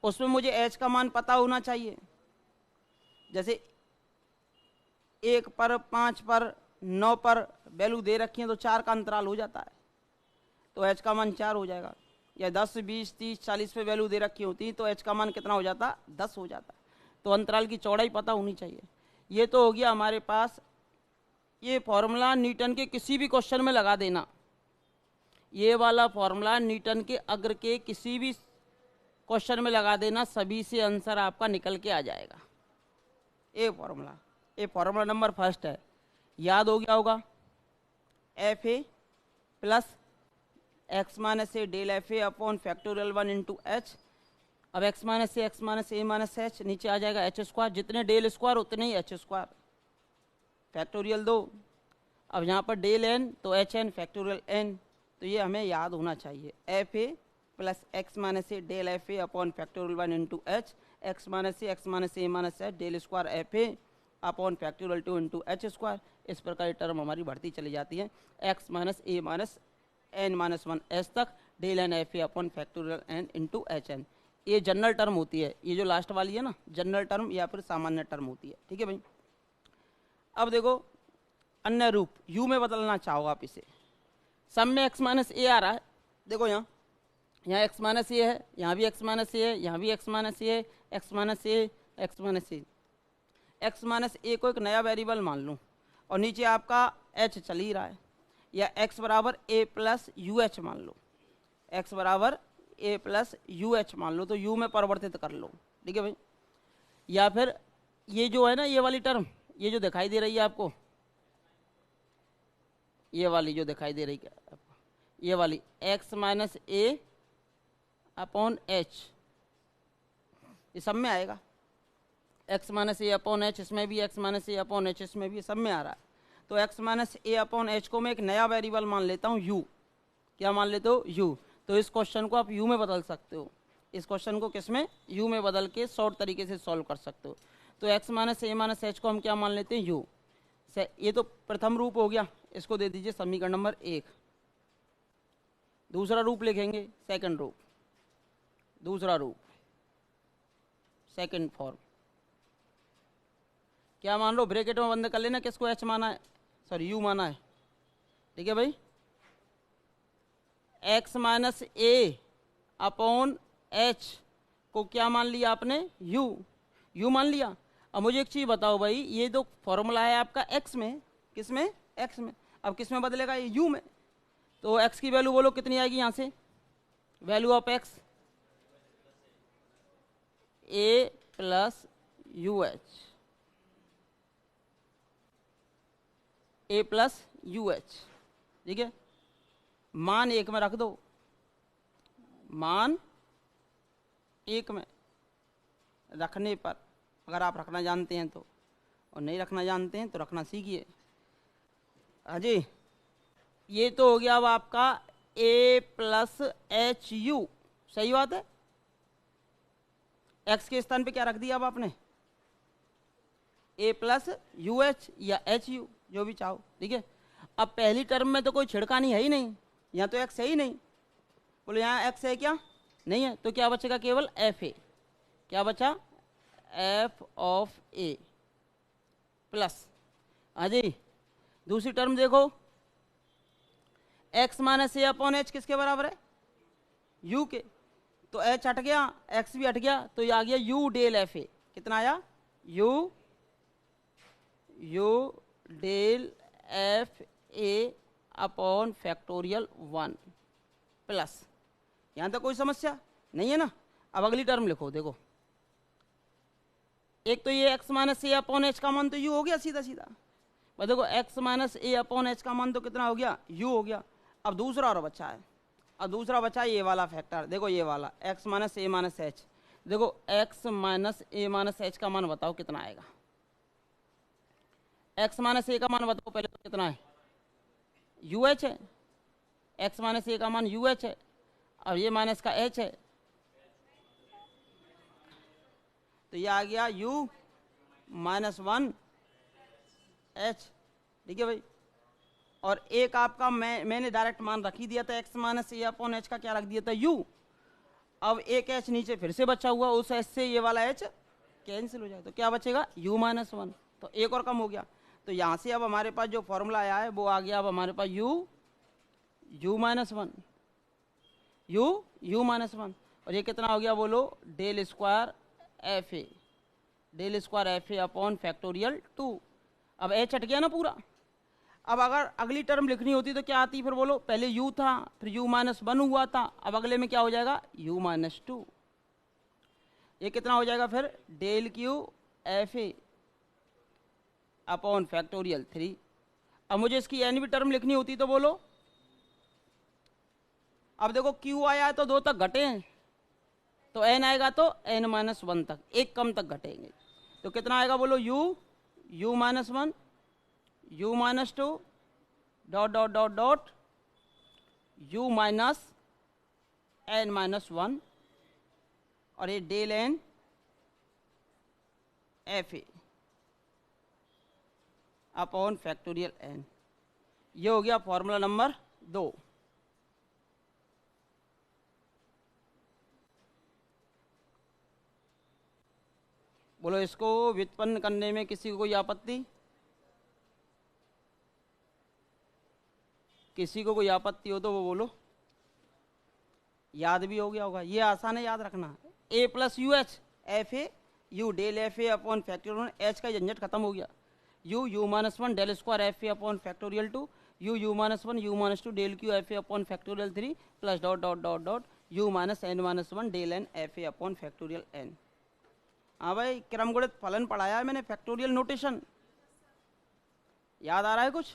उसमें मुझे एच का मान पता होना चाहिए, जैसे 1 पर 5 पर 9 पर वैल्यू दे रखी है तो 4 का अंतराल हो जाता है, तो एच का मान 4 हो जाएगा। या 10 20 30 40 पे वैल्यू दे रखी होती तो एच का मान कितना हो जाता, 10 हो जाता। तो अंतराल की चौड़ाई पता होनी चाहिए। ये तो हो गया हमारे पास, ये फॉर्मूला न्यूटन के किसी भी क्वेश्चन में लगा देना, ये वाला फॉर्मूला न्यूटन के अग्र के किसी भी क्वेश्चन में लगा देना, सभी से आंसर आपका निकल के आ जाएगा। ये फॉर्मूला नंबर फर्स्ट है, याद हो गया होगा, f A plus x minus a del F A upon factorial 1 into h. अब x minus a minus h, नीचे आ जाएगा एच स्क्वायर, जितने डेल स्क्वायर उतने ही एच स्क्वायर, फैक्टोरियल 2। अब यहाँ पर डेल एन तो एच एन फैक्टोरियल एन, तो ये हमें याद होना चाहिए, f A plus x minus a del F A upon factorial 1 into h, x minus a minus h del square f A upon factorial 2 into h square. इस प्रकार टर्म हमारी बढ़ती चली जाती है, x minus a minus N minus 1 h तक, डेल एन एफ ए upon factorial n into h n. ये जनरल टर्म होती है, ये जो लास्ट वाली है ना जनरल टर्म या फिर सामान्य टर्म होती है। ठीक है भाई, अब देखो अन्य रूप यू में बदलना चाहो आप इसे, सम में एक्स माइनस ए आ रहा है, देखो यहाँ एक्स माइनस ए है, यहाँ भी एक्स माइनस ए है, यहाँ भी एक्स माइनस ए है, x minus a x minus a. X minus ए को एक नया वेरिएबल मान लूँ और नीचे आपका एच चल ही रहा है, या एक्स बराबर ए प्लस यू एच मान लो, एक्स बराबर ए प्लस यू एच मान लो, तो यू में परिवर्तित कर लो। ठीक है भाई, या फिर ये जो है ना ये वाली टर्म, ये जो दिखाई दे रही है आपको, ये वाली जो दिखाई दे रही है आपको, ये वाली एक्स माइनस ए अपॉन एच, ये सब में आएगा, एक्स माइनस ए अपॉन एच इसमें भी, एक्स माइनस ए अपॉन एच इसमें भी, सब में आ रहा है। तो x माइनस ए अपॉन एच को मैं एक नया वेरिएबल मान लेता हूँ u। क्या मान लेते हो? u। तो इस क्वेश्चन को आप u में बदल सकते हो। इस क्वेश्चन को किस में? u में बदल के शॉर्ट तरीके से सॉल्व कर सकते हो। तो x minus a minus H को हम क्या मान लेते हैं? u। ये तो प्रथम रूप हो गया, इसको दे दीजिए समीकरण नंबर 1। दूसरा रूप लिखेंगे, सेकंड रूप, दूसरा रूप, सेकंड फॉर्म। क्या मान लो? ब्रैकेट में बंद कर लेना, किसको h माना है, सॉरी u माना है। ठीक है भाई, x माइनस ए अपॉन एच को क्या मान लिया आपने? u मान लिया। अब मुझे एक चीज़ बताओ भाई, ये तो फॉर्मूला है आपका x में, किस में? x में। अब किस में बदलेगा? ये u में। तो x की वैल्यू बोलो कितनी आएगी यहाँ से? Value of x a plus U H, A plus U H. ठीक है, मान 1 में रख दो, मान 1 में रखने पर, अगर आप रखना जानते हैं तो, और नहीं रखना जानते हैं तो रखना सीखिए। अजय, ये तो हो गया अब आपका a प्लस एच यू, सही बात है। x के स्थान पे क्या रख दिया अब आपने? a प्लस यू एच या एच यू, जो भी चाहो। ठीक है, अब पहली टर्म में तो कोई छिड़कानी है ही नहीं, यहाँ तो x है ही नहीं। बोलो यहाँ x है क्या? नहीं है, तो क्या बचेगा? केवल एफ ए। क्या बचा? F of A plus. Ajay, दूसरी टर्म देखो, x माइनस ए अपॉन एच किसके बराबर है? u के। तो h हट गया, x भी हट गया, तो ये आ गया u डेल एफ ए। कितना आया? u del F A upon factorial 1 plus. यहाँ तक कोई समस्या नहीं है ना। अब अगली टर्म लिखो, देखो, एक तो ये x माइनस ए अपॉन एच का मान तो u हो गया सीधा सीधा। बस देखो, x माइनस ए अपॉन एच का मान तो कितना हो गया? u हो गया। अब दूसरा और बचा है, अब दूसरा बचा ये वाला फैक्टर, देखो ये वाला x minus a minus H. देखो x minus a minus H का मान बताओ कितना आएगा? x माइनस ए का मान बताओ पहले, तो कितना है? यू एच है। x माइनस ए का मान यू एच है, और ये माइनस का h है, तो ये आ गया u माइनस 1 h। ठीक है भाई, और एक आपका मैंने डायरेक्ट मान रख ही दिया था, x माइनस ए अपॉन एच का क्या रख दिया था? u। अब एक h नीचे फिर से बचा हुआ, उस h से ये वाला h कैंसिल हो जाए, तो क्या बचेगा? u minus 1। तो एक और कम हो गया, तो यहाँ से अब हमारे पास जो फॉर्मूला आया है वो आ गया अब हमारे पास u माइनस 1, u माइनस 1। और ये कितना हो गया बोलो? Del square f a, del square f A upon factorial 2। अब h हट गया ना पूरा। अब अगर अगली टर्म लिखनी होती तो क्या आती फिर बोलो? पहले u था, फिर u माइनस 1 हुआ था, अब अगले में क्या हो जाएगा? u minus 2। ये कितना हो जाएगा फिर? डेल क्यू एफ ए अपॉन फैक्टोरियल 3। अब मुझे इसकी एन भी टर्म लिखनी होती तो बोलो। अब देखो q आया है तो 2 तक घटे हैं, तो n आएगा तो n माइनस 1 तक, एक कम तक घटेंगे। तो कितना आएगा बोलो? u minus 1, u minus 2, dot dot dot डॉट u माइनस n माइनस 1, और ये del n F A upon factorial n। ये हो गया फॉर्मूला नंबर 2। बोलो, इसको व्युत्पन्न करने में किसी को कोई आपत्ति? किसी को कोई आपत्ति हो तो वो बोलो। याद भी हो गया होगा, ये आसान है याद रखना। a plus U H F A u del F A upon factorial h का झंझट खत्म हो गया। U minus 1 del square f A upon factorial 2, u minus 1 u minus 2 del cube f A upon factorial 3 plus dot dot dot dot you minus n minus 1 del n f A upon factorial n। हाँ भाई, क्रमगुणित फलन पढ़ाया है मैंने, फैक्टोरियल नोटेशन याद आ रहा है कुछ?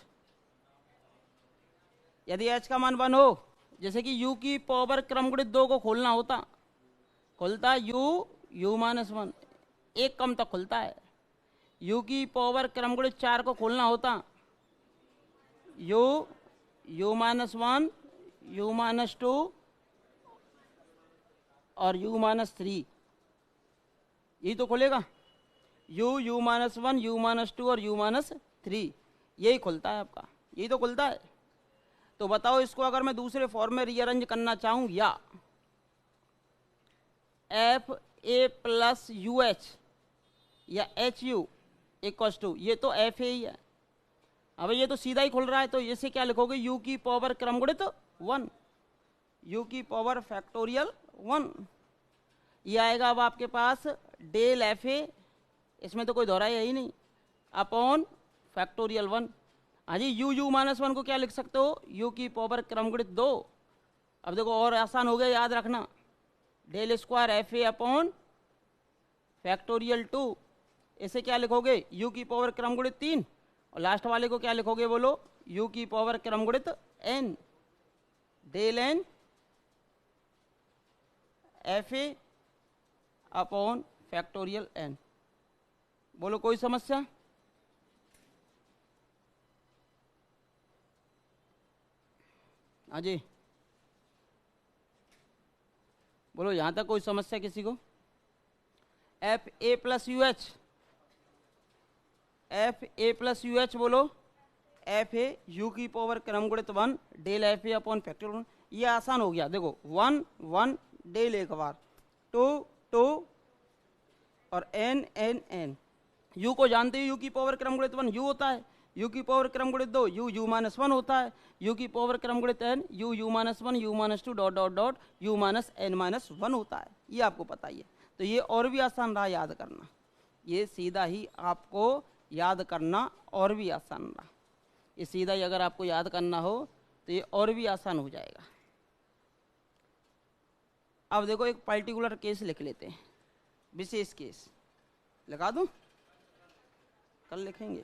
यदि h का मान 1 हो, जैसे कि u की पावर क्रमगुणित 2 को खोलना होता, खुलता u माइनस 1, एक कम तक खुलता है। u की पावर क्रमगुणित 4 को खोलना होता u minus one, u minus two और u माइनस थ्री, यही तो खुलेगा। u minus one, u minus two और u माइनस थ्री, यही खुलता है आपका, यही तो खुलता है। तो बताओ इसको अगर मैं दूसरे फॉर्म में रीअरेंज करना चाहूँ, या F A plus U H या एच यू इक्वस टू, ये तो एफ ए ही है। अब ये तो सीधा ही खुल रहा है, तो इसे क्या लिखोगे, u की पावर क्रमगुणित वन, u की पावर फैक्टोरियल वन। ये आएगा अब आपके पास डेल एफ ए, इसमें तो कोई दोहराई है ही नहीं, अपॉन फैक्टोरियल वन। हाँ जी, u माइनस वन को क्या लिख सकते हो, u की पावर क्रमगुणित दो। अब देखो और आसान हो गया, याद रखना, डेल स्क्वायर एफ ए अपॉन फैक्टोरियल टू, इसे क्या लिखोगे, u की पावर क्रमगुणित तीन, और लास्ट वाले को क्या लिखोगे बोलो, u की पावर क्रमगुणित n, del n F A upon factorial n। बोलो कोई समस्या? हाँ जी, बोलो यहाँ तक कोई समस्या किसी को? F A plus U H, F A plus you H, बोलो एफ ए यू की पावर क्रमगुणित one, del F A upon factorial one. ये आसान हो गया, देखो वन वन, डेल एक बार, टू टू और एन एन एन। यू को जानते हो, यू की पावर क्रमगुणित वन यू होता है, यू की पावर क्रमगुणित दो यू माइनस वन होता है, यू की पावर क्रमगुणित N U minus one, U minus two dot dot dot you minus N minus one होता है। ये आपको पता ही है, तो ये और भी आसान रहा याद करना, ये सीधा ही आपको याद करना और भी आसान रहा। ये सीधा ही अगर आपको याद करना हो तो ये और भी आसान हो जाएगा। अब देखो एक पर्टिकुलर केस लिख लेते हैं, विशेष केस लगा दूं, कल लिखेंगे।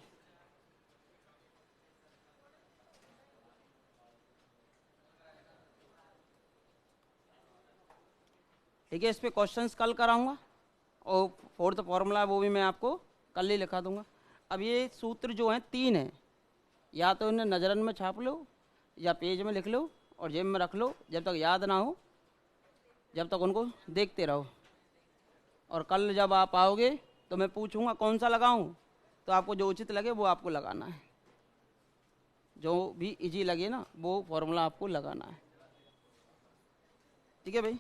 ठीक है, इस पे क्वेश्चंस कल कराऊंगा, और फोर्थ फॉर्मूला वो भी मैं आपको कल ही लिखा दूंगा। अब ये सूत्र जो हैं तीन हैं, या तो इन्हें नजरन में छाप लो या पेज में लिख लो और जेब में रख लो, जब तक याद ना हो जब तक उनको देखते रहो। और कल जब आप आओगे तो मैं पूछूंगा कौन सा लगाऊं, तो आपको जो उचित लगे वो आपको लगाना है, जो भी इजी लगे ना वो फॉर्मूला आपको लगाना है। ठीक है भाई।